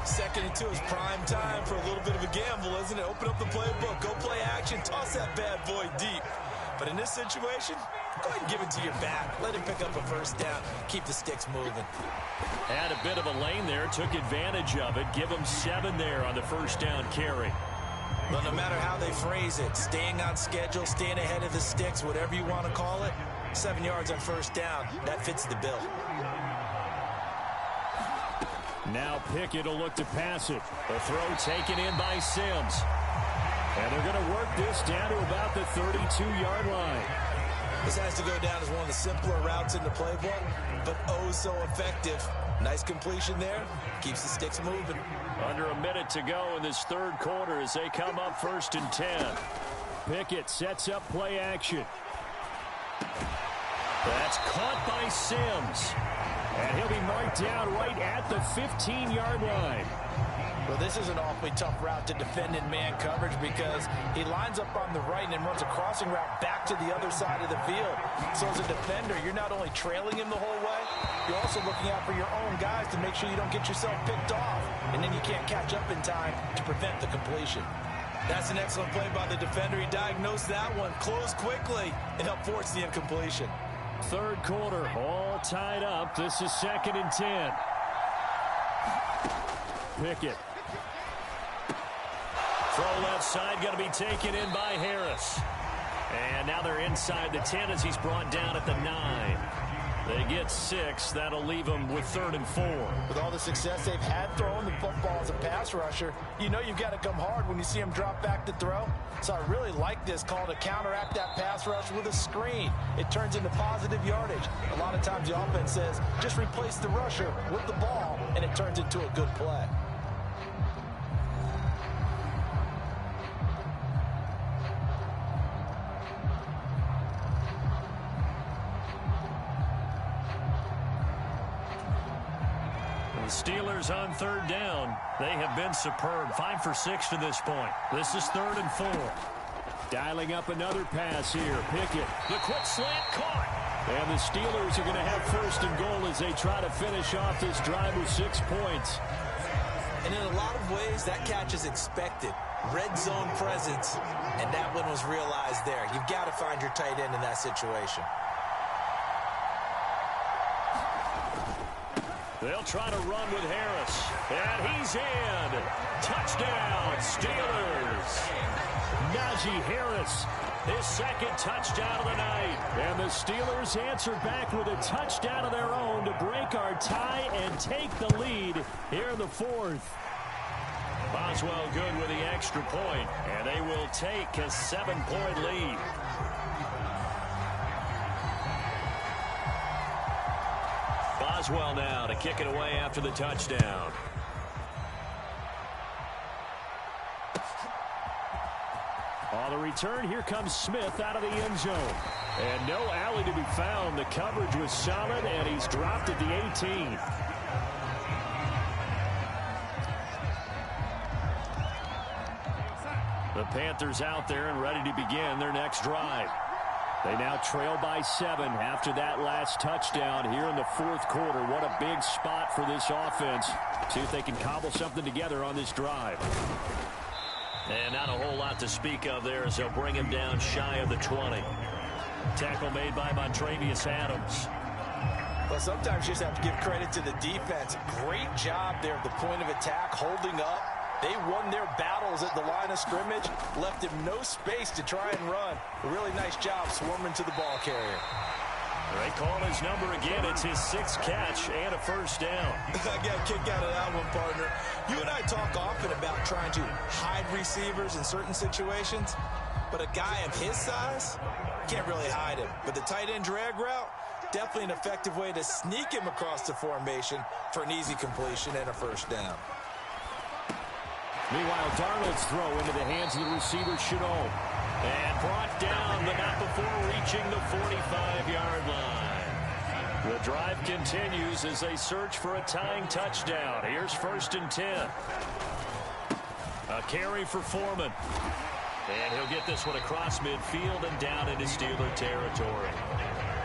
Speaker 3: 2nd and 2 is prime time for a little bit of a gamble, isn't it? Open up the playbook, go play action, toss that bad boy deep. But in this situation, go ahead and give it to your back. Let him pick up a 1st down. Keep the sticks moving.
Speaker 1: Had a bit of a lane there, took advantage of it. Give him 7 there on the 1st down carry.
Speaker 3: Well, no matter how they phrase it, staying on schedule, staying ahead of the sticks, whatever you want to call it, 7 yards on 1st down, that fits the bill.
Speaker 1: Now Pickett will look to pass it. The throw taken in by Sims. And they're going to work this down to about the 32-yard line.
Speaker 3: This has to go down as one of the simpler routes in the playbook, but oh so effective. Nice completion there. Keeps the sticks moving.
Speaker 1: Under a minute to go in this 3rd quarter as they come up 1st and 10. Pickett sets up play action. That's caught by Sims. And he'll be marked down right at the 15-yard line.
Speaker 3: Well, this is an awfully tough route to defend in man coverage because he lines up on the right and then runs a crossing route back to the other side of the field. So as a defender, you're not only trailing him the whole way, you're also looking out for your own guys to make sure you don't get yourself picked off. And then you can't catch up in time to prevent the completion. That's an excellent play by the defender. He diagnosed that one, closed quickly, and helped force the incompletion.
Speaker 1: Third quarter, all tied up. This is 2nd and 10. Pickett. Throw left side, going to be taken in by Harris. And now they're inside the 10 as he's brought down at the 9. They get 6. That'll leave them with 3rd and 4.
Speaker 3: With all the success they've had throwing the football as a pass rusher, you know you've got to come hard when you see him drop back to throw. So I really like this call to counteract that pass rush with a screen. It turns into positive yardage. A lot of times the offense says, just replace the rusher with the ball, and it turns into a good play.
Speaker 1: Steelers on 3rd down. They have been superb. 5 for 6 to this point. This is 3rd and 4. Dialing up another pass here. Pickett. The quick slant caught. And the Steelers are going to have 1st and goal as they try to finish off this drive with 6 points.
Speaker 3: And in a lot of ways, that catch is expected. Red zone presence, and that one was realized there. You've got to find your tight end in that situation.
Speaker 1: They'll try to run with Harris. And he's in. Touchdown, Steelers. Najee Harris, his 2nd touchdown of the night. And the Steelers answer back with a touchdown of their own to break our tie and take the lead here in the 4th. Boswell good with the extra point, and they will take a 7-point lead. Boswell now to kick it away after the touchdown. On the return, here comes Smith out of the end zone. And no alley to be found. The coverage was solid, and he's dropped at the 18. The Panthers out there and ready to begin their next drive. They now trail by 7 after that last touchdown here in the 4th quarter. What a big spot for this offense. See if they can cobble something together on this drive. And not a whole lot to speak of there as they'll bring him down shy of the 20. Tackle made by Montravius Adams.
Speaker 3: Well, sometimes you just have to give credit to the defense. Great job there at the point of attack, holding up. They won their battles at the line of scrimmage, left him no space to try and run. A really nice job swarming to the ball carrier.
Speaker 1: They call his number again. It's his 6th catch and a 1st down.
Speaker 3: I got a kick out of that one, partner. You and I talk often about trying to hide receivers in certain situations, but a guy of his size, can't really hide him. But the tight end drag route, definitely an effective way to sneak him across the formation for an easy completion and a 1st down.
Speaker 1: Meanwhile, Darnold's throw into the hands of the receiver, Chenault. And brought down, but not before reaching the 45-yard line. The drive continues as they search for a tying touchdown. Here's 1st and 10. A carry for Foreman. And he'll get this one across midfield and down into Steeler territory.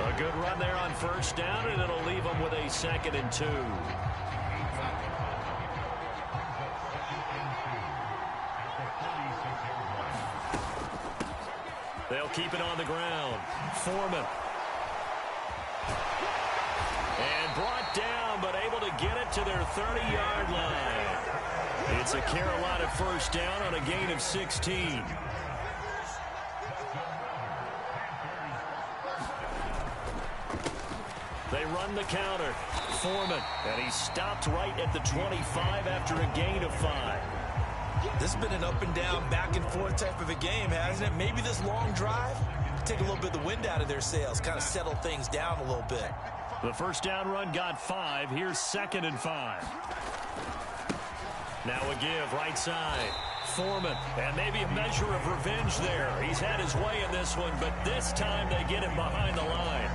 Speaker 1: A good run there on 1st down, and it'll leave them with a 2nd and 2. They'll keep it on the ground. Foreman. And brought down, but able to get it to their 30-yard line. It's a Carolina 1st down on a gain of 16. They run the counter. Foreman. And he stopped right at the 25 after a gain of 5.
Speaker 3: This has been an up-and-down, back-and-forth type of a game, hasn't it? Maybe this long drive, take a little bit of the wind out of their sails, kind of settle things down a little bit.
Speaker 1: The 1st down run got 5. Here's 2nd and 5. Now a give, right side. Foreman, and maybe a measure of revenge there. He's had his way in this one, but this time they get him behind the line.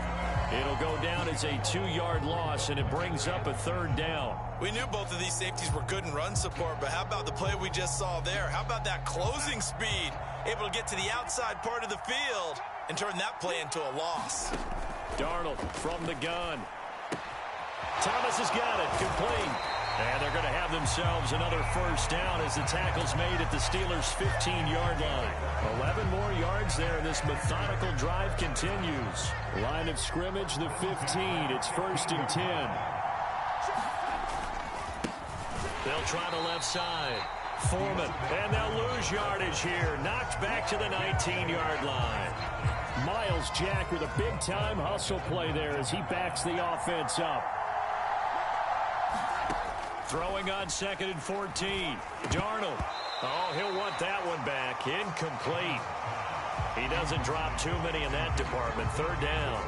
Speaker 1: It'll go down as a 2-yard loss, and it brings up a 3rd down.
Speaker 2: We knew both of these safeties were good in run support, but how about the play we just saw there? How about that closing speed? Able to get to the outside part of the field and turn that play into a loss.
Speaker 1: Darnold from the gun. Thomas has got it. Complete. And they're going to have themselves another 1st down as the tackle's made at the Steelers' 15-yard line. 11 more yards there, and this methodical drive continues. Line of scrimmage, the 15. It's 1st and 10. They'll try the left side. Foreman, and they'll lose yardage here. Knocked back to the 19-yard line. Miles Jack with a big-time hustle play there as he backs the offense up. Throwing on 2nd and 14. Darnold. Oh, he'll want that one back. Incomplete. He doesn't drop too many in that department. 3rd down.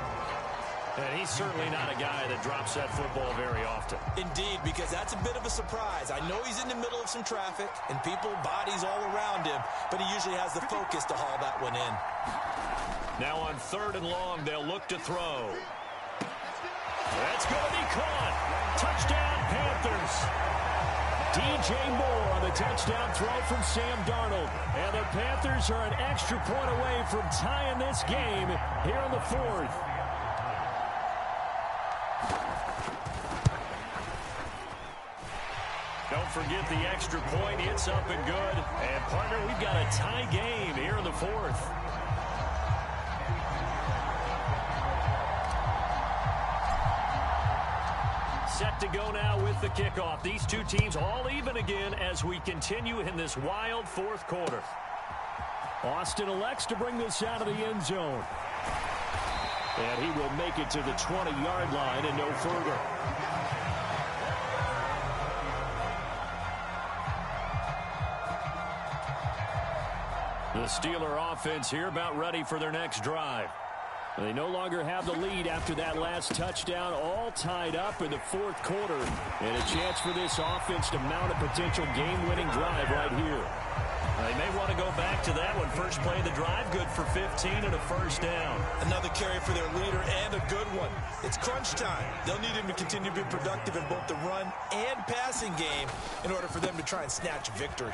Speaker 1: And he's certainly not a guy that drops that football very often.
Speaker 3: Indeed, because that's a bit of a surprise. I know he's in the middle of some traffic and people, bodies all around him, but he usually has the focus to haul that one in.
Speaker 1: Now on 3rd and long, they'll look to throw. That's going to be caught. Touchdown, Panthers. DJ Moore on the touchdown throw from Sam Darnold. And the Panthers are an extra point away from tying this game here in the 4th. Don't forget the extra point. It's up and good. And, partner, we've got a tie game here in the 4th. Set to go now with the kickoff. These two teams all even again as we continue in this wild 4th quarter. Austin elects to bring this out of the end zone. And he will make it to the 20-yard line and no further. The Steeler offense here about ready for their next drive. They no longer have the lead after that last touchdown, all tied up in the 4th quarter. And a chance for this offense to mount a potential game-winning drive right here. They may want to go back to that one. First play of the drive, good for 15 and a 1st down.
Speaker 2: Another carry for their leader and a good one. It's crunch time. They'll need him to continue to be productive in both the run and passing game in order for them to try and snatch a victory.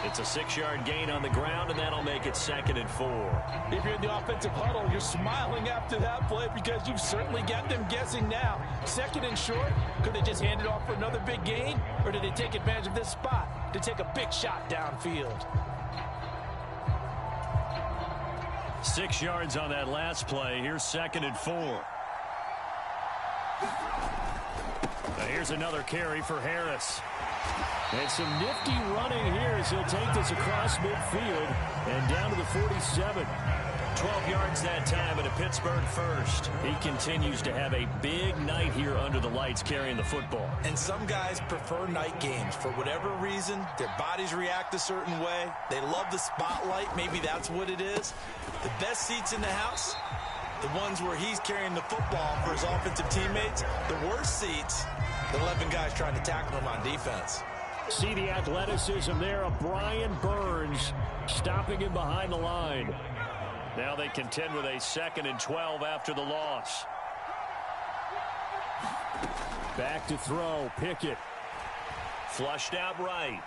Speaker 1: It's a 6-yard gain on the ground, and that'll make it 2nd and 4.
Speaker 3: If you're in the offensive huddle, you're smiling after that play because you've certainly got them guessing now. 2nd and short, could they just hand it off for another big gain? Or did they take advantage of this spot to take a big shot downfield?
Speaker 1: 6 yards on that last play. Here's 2nd and 4. And here's another carry for Harris. And some nifty running here as he'll take this across midfield and down to the 47. 12 yards that time and a Pittsburgh 1st. He continues to have a big night here under the lights carrying the football.
Speaker 2: And some guys prefer night games. For whatever reason, their bodies react a certain way. They love the spotlight. Maybe that's what it is. The best seats in the house, the ones where he's carrying the football for his offensive teammates. The worst seats, the 11 guys trying to tackle him on defense.
Speaker 1: See the athleticism there of Brian Burns stopping him behind the line. Now they contend with a 2nd and 12 after the loss. Back to throw. Pickett. Flushed out right.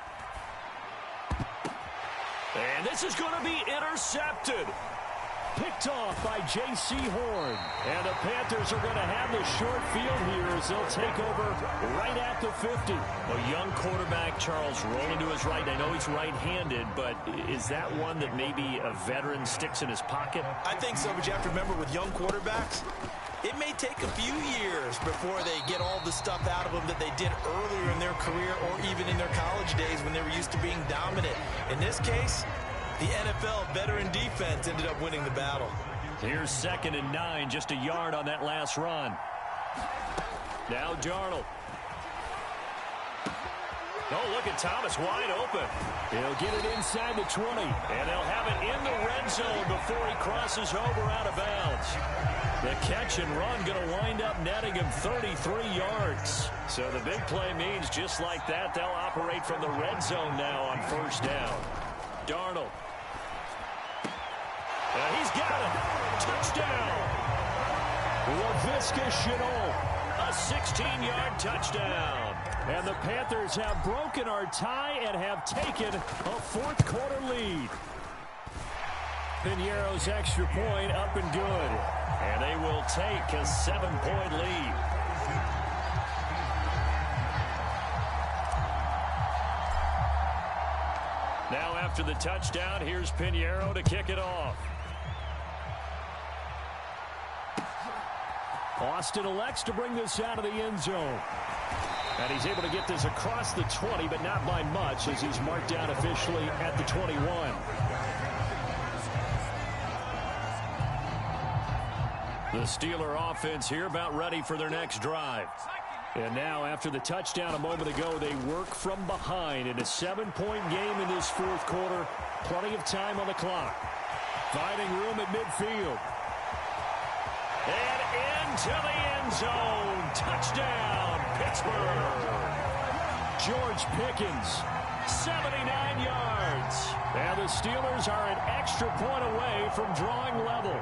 Speaker 1: And this is going to be intercepted. Picked off by J.C. Horn. And the Panthers are going to have the short field here as they'll take over right at the 50. A young quarterback, Charles, rolling to his right. I know he's right-handed, but is that one that maybe a veteran sticks in his pocket?
Speaker 2: I think so, but you have to remember with young quarterbacks, it may take a few years before they get all the stuff out of them that they did earlier in their career or even in their college days when they were used to being dominant. In this case, the NFL veteran defense ended up winning the battle.
Speaker 1: Here's 2nd and 9, just a yard on that last run. Now Darnold. Oh, look at Thomas wide open. He'll get it inside the 20, and they'll have it in the red zone before he crosses over out of bounds. The catch and run going to wind up netting him 33 yards. So the big play means just like that, they'll operate from the red zone now on 1st down. Darnold. And he's got it. Touchdown.
Speaker 4: LaVisca Chenault.
Speaker 1: A 16-yard touchdown.
Speaker 4: And the Panthers have broken our tie and have taken a fourth-quarter lead.
Speaker 1: Piñeiro's extra point up and good. And they will take a 7-point lead. Now after the touchdown, here's Piñeiro to kick it off.
Speaker 4: Austin elects to bring this out of the end zone. And he's able to get this across the 20, but not by much, as he's marked down officially at the 21.
Speaker 1: The Steeler offense here about ready for their next drive.
Speaker 4: And now, after the touchdown a moment ago, they work from behind in a 7-point game in this fourth quarter. Plenty of time on the clock. Finding room at midfield.
Speaker 1: And into the end zone. Touchdown, Pittsburgh.
Speaker 4: George Pickens, 79 yards. And the Steelers are an extra point away from drawing level.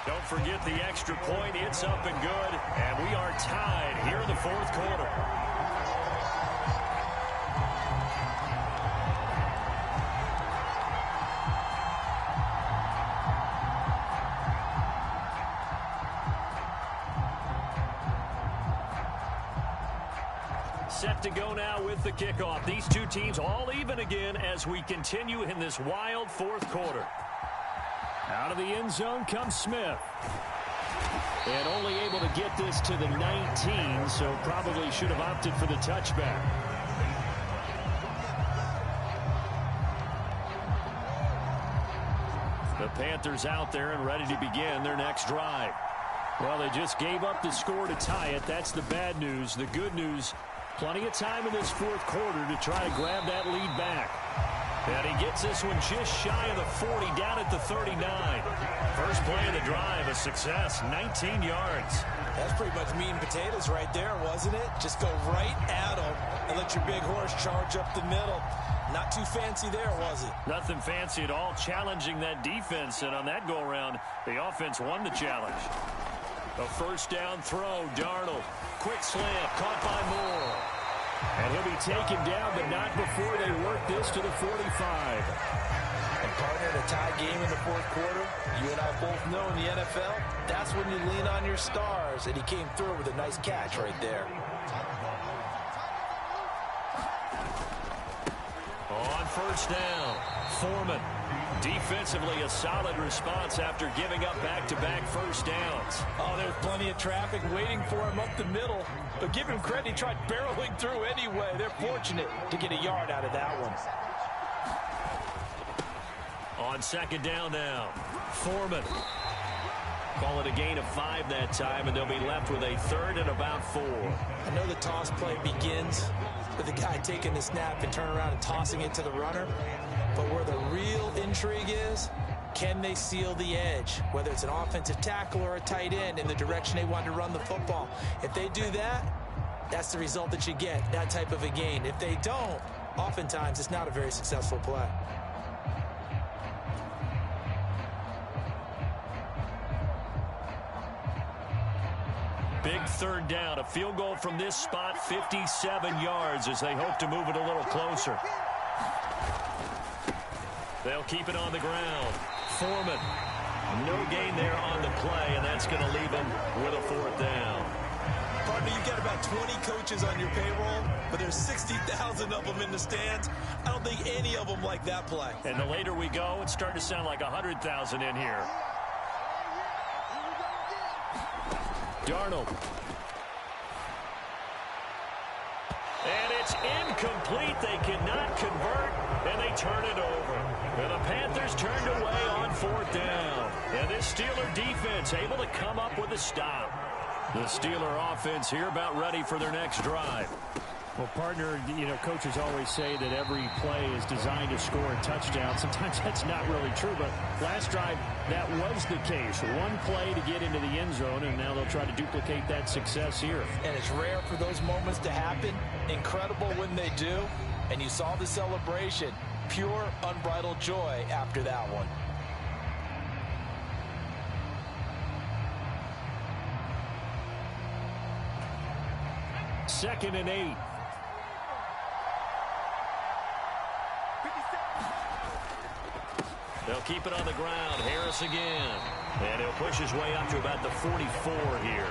Speaker 1: Don't forget the extra point. It's up and good. And we are tied here in the fourth quarter. Set to go now with the kickoff. These two teams all even again as we continue in this wild fourth quarter.
Speaker 4: Out of the end zone comes Smith. And only able to get this to the 19, so probably should have opted for the touchback.
Speaker 1: The Panthers out there and ready to begin their next drive.
Speaker 4: Well, they just gave up the score to tie it. That's the bad news. The good news, plenty of time in this fourth quarter to try to grab that lead back.
Speaker 1: And he gets this one just shy of the 40, down at the 39. First play of the drive, a success, 19 yards.
Speaker 3: That's pretty much meat and potatoes right there, wasn't it? Just go right at him and let your big horse charge up the middle. Not too fancy there, was it?
Speaker 1: Nothing fancy at all, challenging that defense. And on that go-around, the offense won the challenge. A first down throw, Darnold. Quick slant, caught by Moore.
Speaker 4: And he'll be taken down, but not before they work this to the 45.
Speaker 3: And partner, in a tie game in the fourth quarter, you and I both know in the NFL, that's when you lean on your stars. And he came through with a nice catch right there.
Speaker 1: On first down, Foreman. Defensively, a solid response after giving up back-to-back first downs.
Speaker 3: Oh, there's plenty of traffic waiting for him up the middle. But give him credit, he tried barreling through anyway. They're fortunate to get a yard out of that one.
Speaker 1: On second down now, Foreman. Call it a gain of 5 that time, and they'll be left with a third and about 4.
Speaker 3: I know the toss play begins with the guy taking the snap and turning around and tossing it to the runner. But where the real intrigue is, can they seal the edge? Whether it's an offensive tackle or a tight end in the direction they want to run the football. If they do that, that's the result that you get, that type of a gain. If they don't, oftentimes it's not a very successful play.
Speaker 1: Big third down, a field goal from this spot, 57 yards as they hope to move it a little closer. They'll keep it on the ground. Foreman, no gain there on the play, and that's going to leave them with a fourth down.
Speaker 2: Partner, you've got about 20 coaches on your payroll, but there's 60,000 of them in the stands. I don't think any of them like that play.
Speaker 1: And the later we go, it's starting to sound like 100,000 in here.
Speaker 4: Darnold.
Speaker 1: And it's incomplete. They cannot convert, and they turn it over. And the Panthers turned away on fourth down. And this Steeler defense able to come up with a stop. The Steeler offense here about ready for their next drive.
Speaker 4: Well, partner, coaches always say that every play is designed to score a touchdown. Sometimes that's not really true, but last drive, that was the case. One play to get into the end zone, and now they'll try to duplicate that success here.
Speaker 3: And it's rare for those moments to happen. Incredible when they do. And you saw the celebration. Pure, unbridled joy after that one.
Speaker 4: Second and 8.
Speaker 1: They'll keep it on the ground. Harris again. And he'll push his way up to about the 44 here.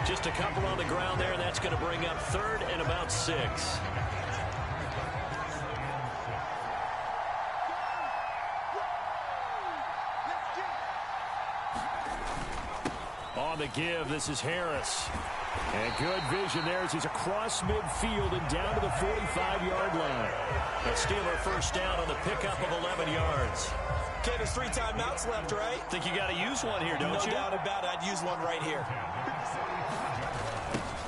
Speaker 1: Just a couple on the ground there, and that's going to bring up third and about 6. On the give, this is Harris. And good vision there as he's across midfield and down to the 45-yard line. A Steeler first down on the pickup of 11 yards.
Speaker 2: Okay, there's 3 timeouts left, right?
Speaker 1: Think you got to use one here, don't you?
Speaker 2: No doubt about it. I'd use one right here.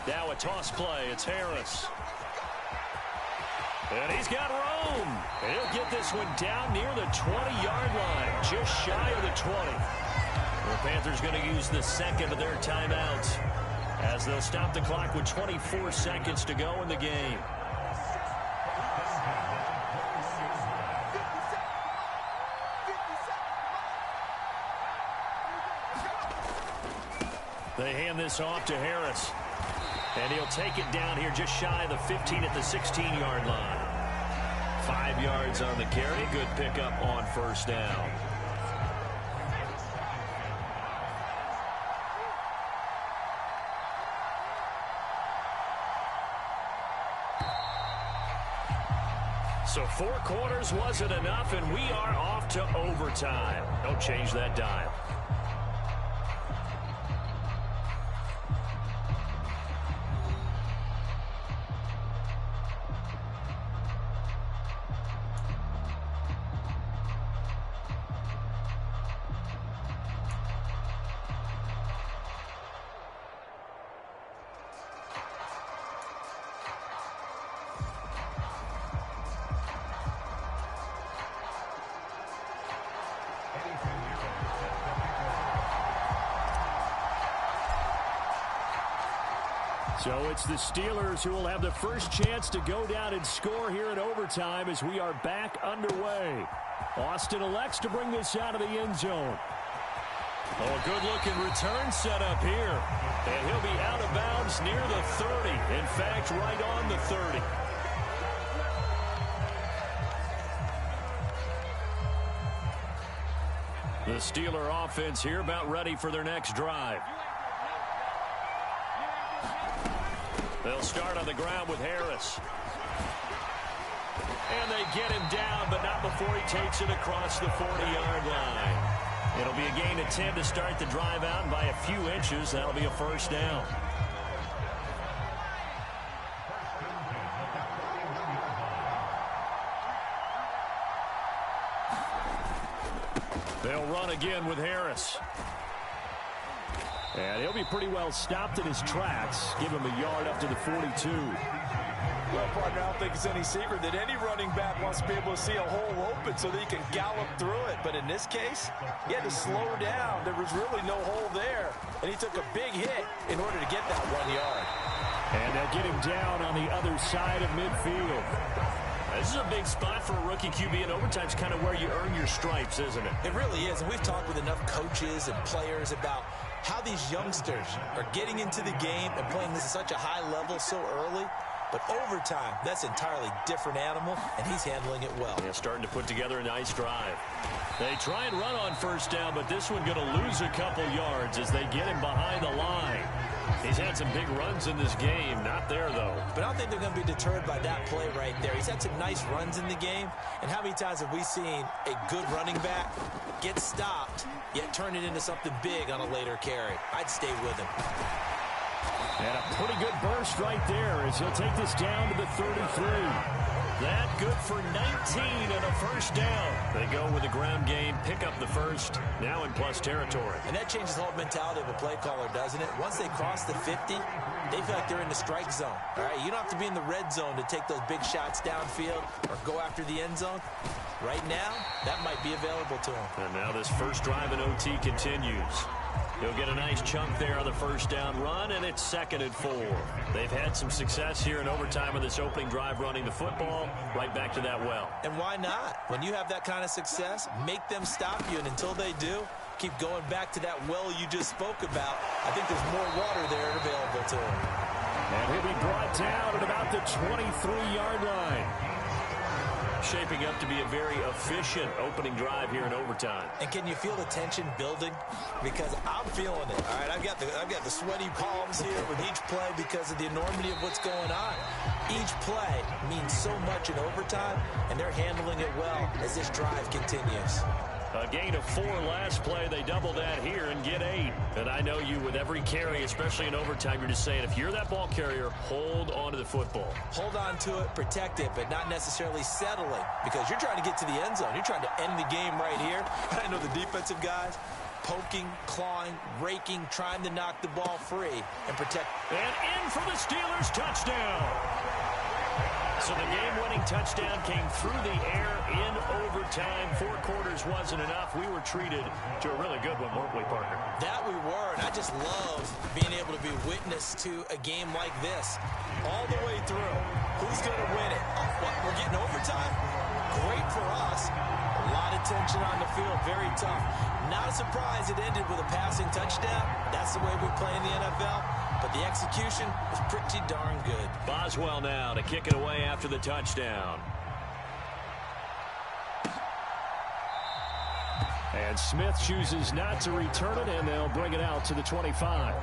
Speaker 1: Now a toss play. It's Harris. And he's got room. And he'll get this one down near the 20-yard line, just shy of the 20. The Panthers going to use the second of their timeouts as they'll stop the clock with 24 seconds to go in the game. They hand this off to Harris. And he'll take it down here just shy of the 15 at the 16-yard line. 5 yards on the carry. Good pickup on first down. So 4 quarters wasn't enough, and we are off to overtime. Don't change that dial. So it's the Steelers who will have the first chance to go down and score here in overtime as we are back underway. Austin elects to bring this out of the end zone. Oh, a good-looking return set up here. And he'll be out of bounds near the 30. In fact, right on the 30. The Steeler offense here about ready for their next drive. They'll start on the ground with Harris. And they get him down, but not before he takes it across the 40-yard line. It'll be a gain of 10 to start the drive out, and by a few inches, that'll be a first down. They'll run again with Harris. And he'll be pretty well stopped in his tracks. Give him a yard up to the 42.
Speaker 2: Well, partner, I don't think it's any secret that any running back wants to be able to see a hole open so that he can gallop through it. But in this case, he had to slow down. There was really no hole there. And he took a big hit in order to get that 1 yard.
Speaker 4: And they'll get him down on the other side of midfield.
Speaker 1: This is a big spot for a rookie QB, and overtime's kind of where you earn your stripes, isn't it?
Speaker 3: It really is, and we've talked with enough coaches and players about how these youngsters are getting into the game and playing this at such a high level so early. But overtime, that's an entirely different animal, and he's handling it well.
Speaker 1: Yeah, starting to put together a nice drive. They try and run on first down, but this one going to lose a couple yards as they get him behind the line. He's had some big runs in this game. Not there, though.
Speaker 3: But I don't think they're going to be deterred by that play right there. He's had some nice runs in the game. And how many times have we seen a good running back get stopped, yet turn it into something big on a later carry? I'd stay with him.
Speaker 4: And a pretty good burst right there as he'll take this down to the 33.
Speaker 1: That good for 19 and a first down. They go with the ground game, pick up the first, now in plus territory.
Speaker 3: And that changes the whole mentality of a play caller, doesn't it? Once they cross the 50, they feel like they're in the strike zone. All right, you don't have to be in the red zone to take those big shots downfield or go after the end zone. Right now, that might be available to them.
Speaker 1: And now this first drive in OT continues. He'll get a nice chunk there on the first down run, and it's 2nd and 4. They've had some success here in overtime in this opening drive running the football right back to that well.
Speaker 3: And why not? When you have that kind of success, make them stop you, and until they do, keep going back to that well you just spoke about. I think there's more water there available to him.
Speaker 4: And he'll be brought down at about the 23-yard line.
Speaker 1: Shaping up to be a very efficient opening drive here in overtime.
Speaker 3: And can you feel the tension building? Because I'm feeling it. All right, I've got the sweaty palms here with each play because of the enormity of what's going on. Each play means so much in overtime, and they're handling it well as this drive continues.
Speaker 1: A gain of 4 last play. They double that here and get 8. And I know you, with every carry, especially in overtime, you're just saying, if you're that ball carrier, hold on to the football.
Speaker 3: Hold on to it, protect it, but not necessarily settling, because you're trying to get to the end zone. You're trying to end the game right here. I know the defensive guys poking, clawing, raking, trying to knock the ball free and protect.
Speaker 1: And in for the Steelers touchdown. So the game-winning touchdown came through the air in overtime. 4 quarters wasn't enough. We were treated to a really good one, weren't we, Parker?
Speaker 3: That we were, and I just love being able to be witness to a game like this. All the way through. Who's going to win it? What, we're getting overtime? Great for us. A lot of tension on the field. Very tough. Not a surprise it ended with a passing touchdown. That's the way we play in the NFL. But the execution was pretty darn good.
Speaker 1: Boswell now to kick it away after the touchdown.
Speaker 4: And Smith chooses not to return it, and they'll bring it out to the 25.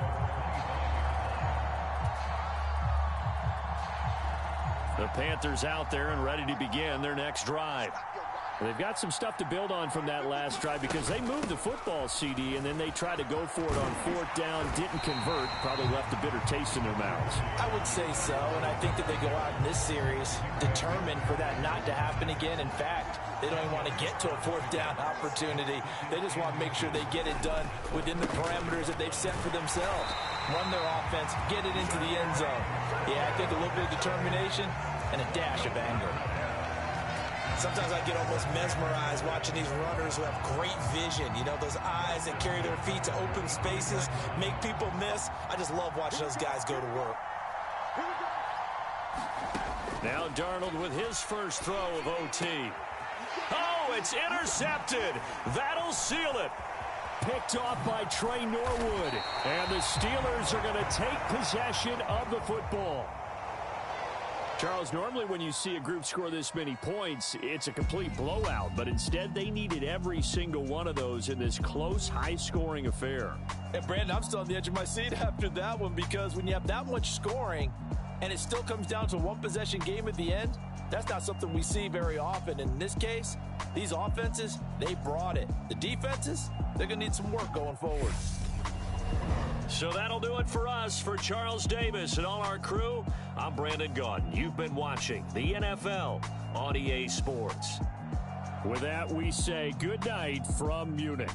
Speaker 4: The Panthers out there and ready to begin their next drive. They've got some stuff to build on from that last drive because they moved the football, CD, and then they tried to go for it on 4th down, didn't convert, probably left a bitter taste in their mouths.
Speaker 3: I would say so, and I think that they go out in this series determined for that not to happen again. In fact, they don't even want to get to a 4th down opportunity. They just want to make sure they get it done within the parameters that they've set for themselves. Run their offense, get it into the end zone. Yeah, I think a little bit of determination and a dash of anger. Sometimes I get almost mesmerized watching these runners who have great vision. You know, those eyes that carry their feet to open spaces, make people miss. I just love watching those guys go to work.
Speaker 1: Now Darnold with his first throw of OT. Oh, it's intercepted. That'll seal it.
Speaker 4: Picked off by Trey Norwood. And the Steelers are going to take possession of the football. Charles, normally when you see a group score this many points, it's a complete blowout. But instead, they needed every single one of those in this close, high-scoring affair.
Speaker 3: And, Brandon, I'm still on the edge of my seat after that one because when you have that much scoring and it still comes down to a one-possession game at the end, that's not something we see very often. In this case, these offenses, they brought it. The defenses, they're going to need some work going forward.
Speaker 1: So that'll do it for us. For Charles Davis and all our crew, I'm Brandon Gaudin. You've been watching the NFL on EA Sports.
Speaker 4: With that, we say good night from Munich.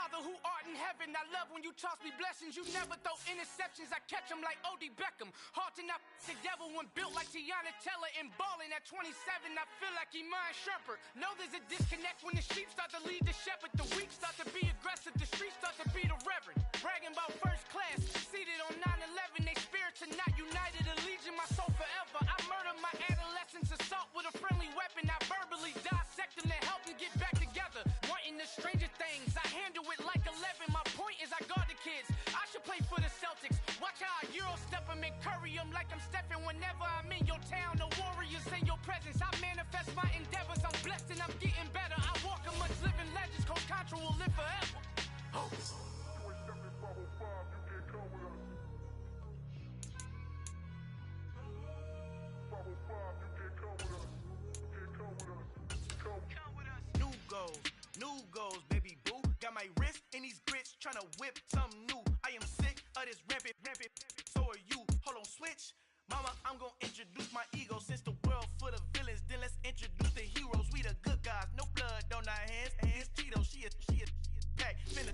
Speaker 5: Father who art in heaven, I love when you toss me blessings. You never throw interceptions, I catch them like O.D. Beckham. Hard to not the devil when built like Tiana Teller and balling at 27. I feel like Iman Shumpert. Know there's a disconnect when the sheep start to lead the shepherd. The weak start to be aggressive, the streets start to be the reverend. Bragging about first class, seated on 9/11. They spirits are not united, a legion, my soul forever. I murdered my adolescence, assault with a friendly weapon. I verbally dissect them to help them get back together. Wanting the stranger things, I handle it like 11. My point is I guard the kids. I should play for the Celtics. Watch how I Euro step them and curry them like I'm stepping. Whenever I'm in your town, the Warriors in your presence. I manifest my endeavors. I'm blessed and I'm getting better. I walk amongst living legends. Coach Contra will live forever. Oh. New goals, baby boo. Got my wrist in these grits, tryna whip something new. I am sick of this rampant. So are you. Hold on, switch. Mama, I'm gonna introduce my ego. Since the world full of villains, then let's introduce the heroes. We the good guys, no blood on our hands. Hands Tito, she is back. Finna,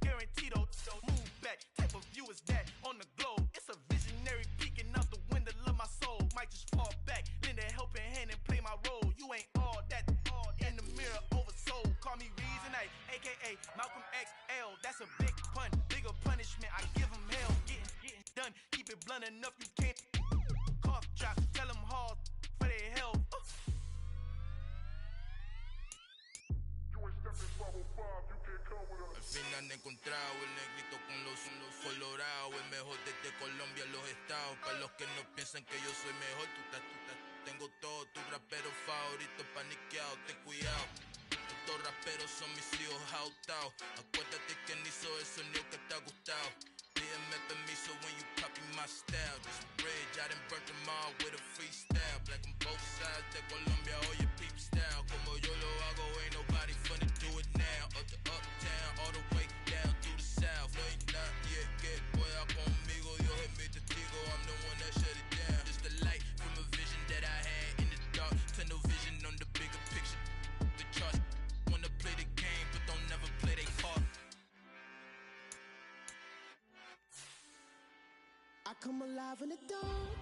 Speaker 5: guaranteed. Move back. Type of view is that on the globe? It's a visionary peeking out the window of my soul. Might just fall back, lend a helping hand and play my role. You ain't all that in the mirror oversold. Call me Reason A, aka Malcolm XL. That's a big pun, bigger punishment. I give him hell. Getting done. Keep it blunt enough, you can't. Cough drop, tell them hard for their health.
Speaker 6: Al fin han encontrado el negrito con los colorados, el mejor desde Colombia, los estados. Para los que no piensan que yo soy mejor, tengo todo, tu rapero favorito paniqueado, ten cuidado. Estos raperos son mis hijos jautados. Acuérdate que ni hizo el sonido que te ha gustado. Pídeme permiso when you copy my style. This bridge, I done burnt them all with a freestyle. Black on both sides de Colombia, oye peep style. Como yo lo hago, ain't nobody finna do it now. Up to uptown, all the way down through the south. No hay nadie que pueda conmigo, Dios es mi testigo. I'm the one that shut it down. Just the light from a vision that I had in the dark. Tunnel vision on the bigger picture. The charts wanna play the game, but don't never play their part.
Speaker 7: I come alive in the dark,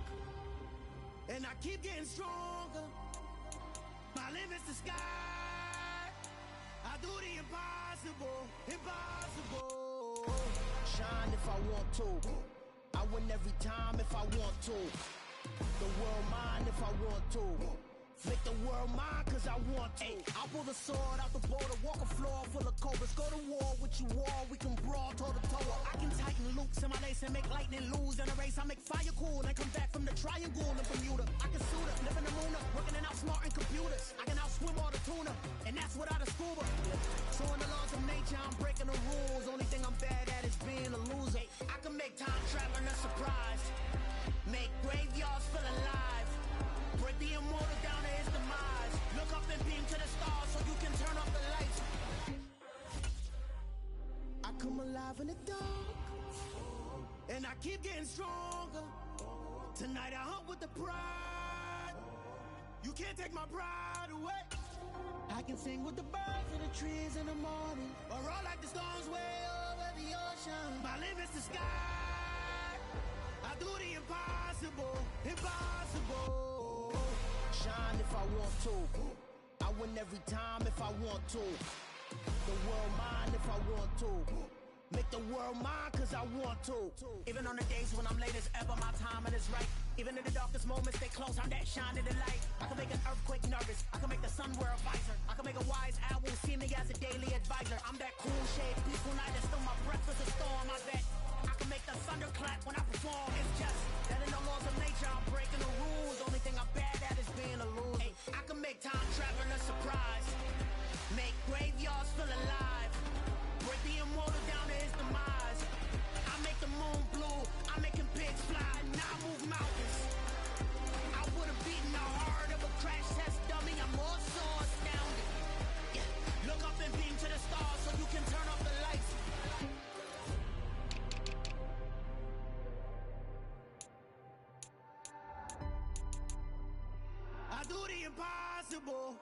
Speaker 7: and I keep getting stronger. My limit's the sky. I do the impossible. Shine if I want to. I win every time if I want to. The world mine if I want to. Make the world mine cause I want to. I pull the sword out the border, walk a floor full of cobras. Go to war with you all, we can brawl toe to toe. I can tighten loops in my lace and make lightning lose in a race. I make fire cool and come back from the triangle in Bermuda. I can suit up, live in the moon up, working and outsmarting computers. I can outswim all the tuna, and that's without a scuba. So in the laws of nature, I'm breaking the rules. Only thing I'm bad at is being a loser. I can make time traveling a surprise, make graveyards feel alive. Break the immortal down to his demise. Look up and beam to the stars so you can turn off the lights. I come alive in the dark, and I keep getting stronger. Tonight I hunt with the pride. You can't take my pride away. I can sing with the birds and the trees in the morning, or roll like the storms way over the ocean. My limit's the sky. I do the impossible. Shine if I want to. I win every time if I want to. The world mine if I want to. Make the world mine cause I want to. Even on the days when I'm late as ever, my timing is right. Even in the darkest moments, stay close, I'm that shine in the light. I can make an earthquake nervous, I can make the sun wear a visor. I can make a wise owl see me as a daily advisor. I'm that cool shade, peaceful night, and still my breath is a storm. I bet I can make the thunder clap when I perform. It's just that in the laws of nature, I'm breaking the rules. Only thing I'm bad at is being a loser. Hey, I can make time traveling a surprise, make graveyards feel alive. Break the immortal down to his demise. I make the moon blue, I make him pigs fly, and I move mountains. I would've beaten the heart of a crash test dummy. I'm more so astounded. Yeah. Look up and beam to the stars so you can turn off the lights. I do the impossible.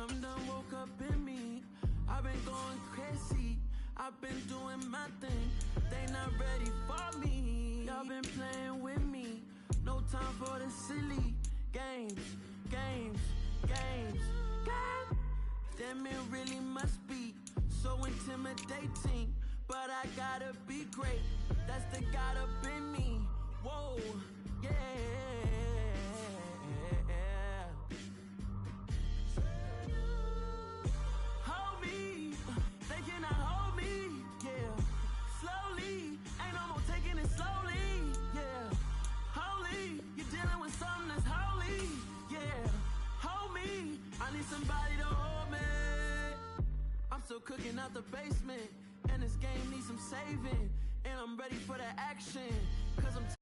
Speaker 8: Something done woke up in me. I've been going crazy. I've been doing my thing. They not ready for me. Y'all been playing with me. No time for the silly games. Damn, it really must be so intimidating. But I gotta be great. That's the God up in me. Whoa, yeah. Hold me, they cannot hold me, yeah. Slowly, ain't no more taking it slowly, yeah. Holy, you're dealing with something that's holy, yeah. Hold me, I need somebody to hold me. I'm still cooking out the basement, and this game needs some saving. And I'm ready for the action, 'cause I'm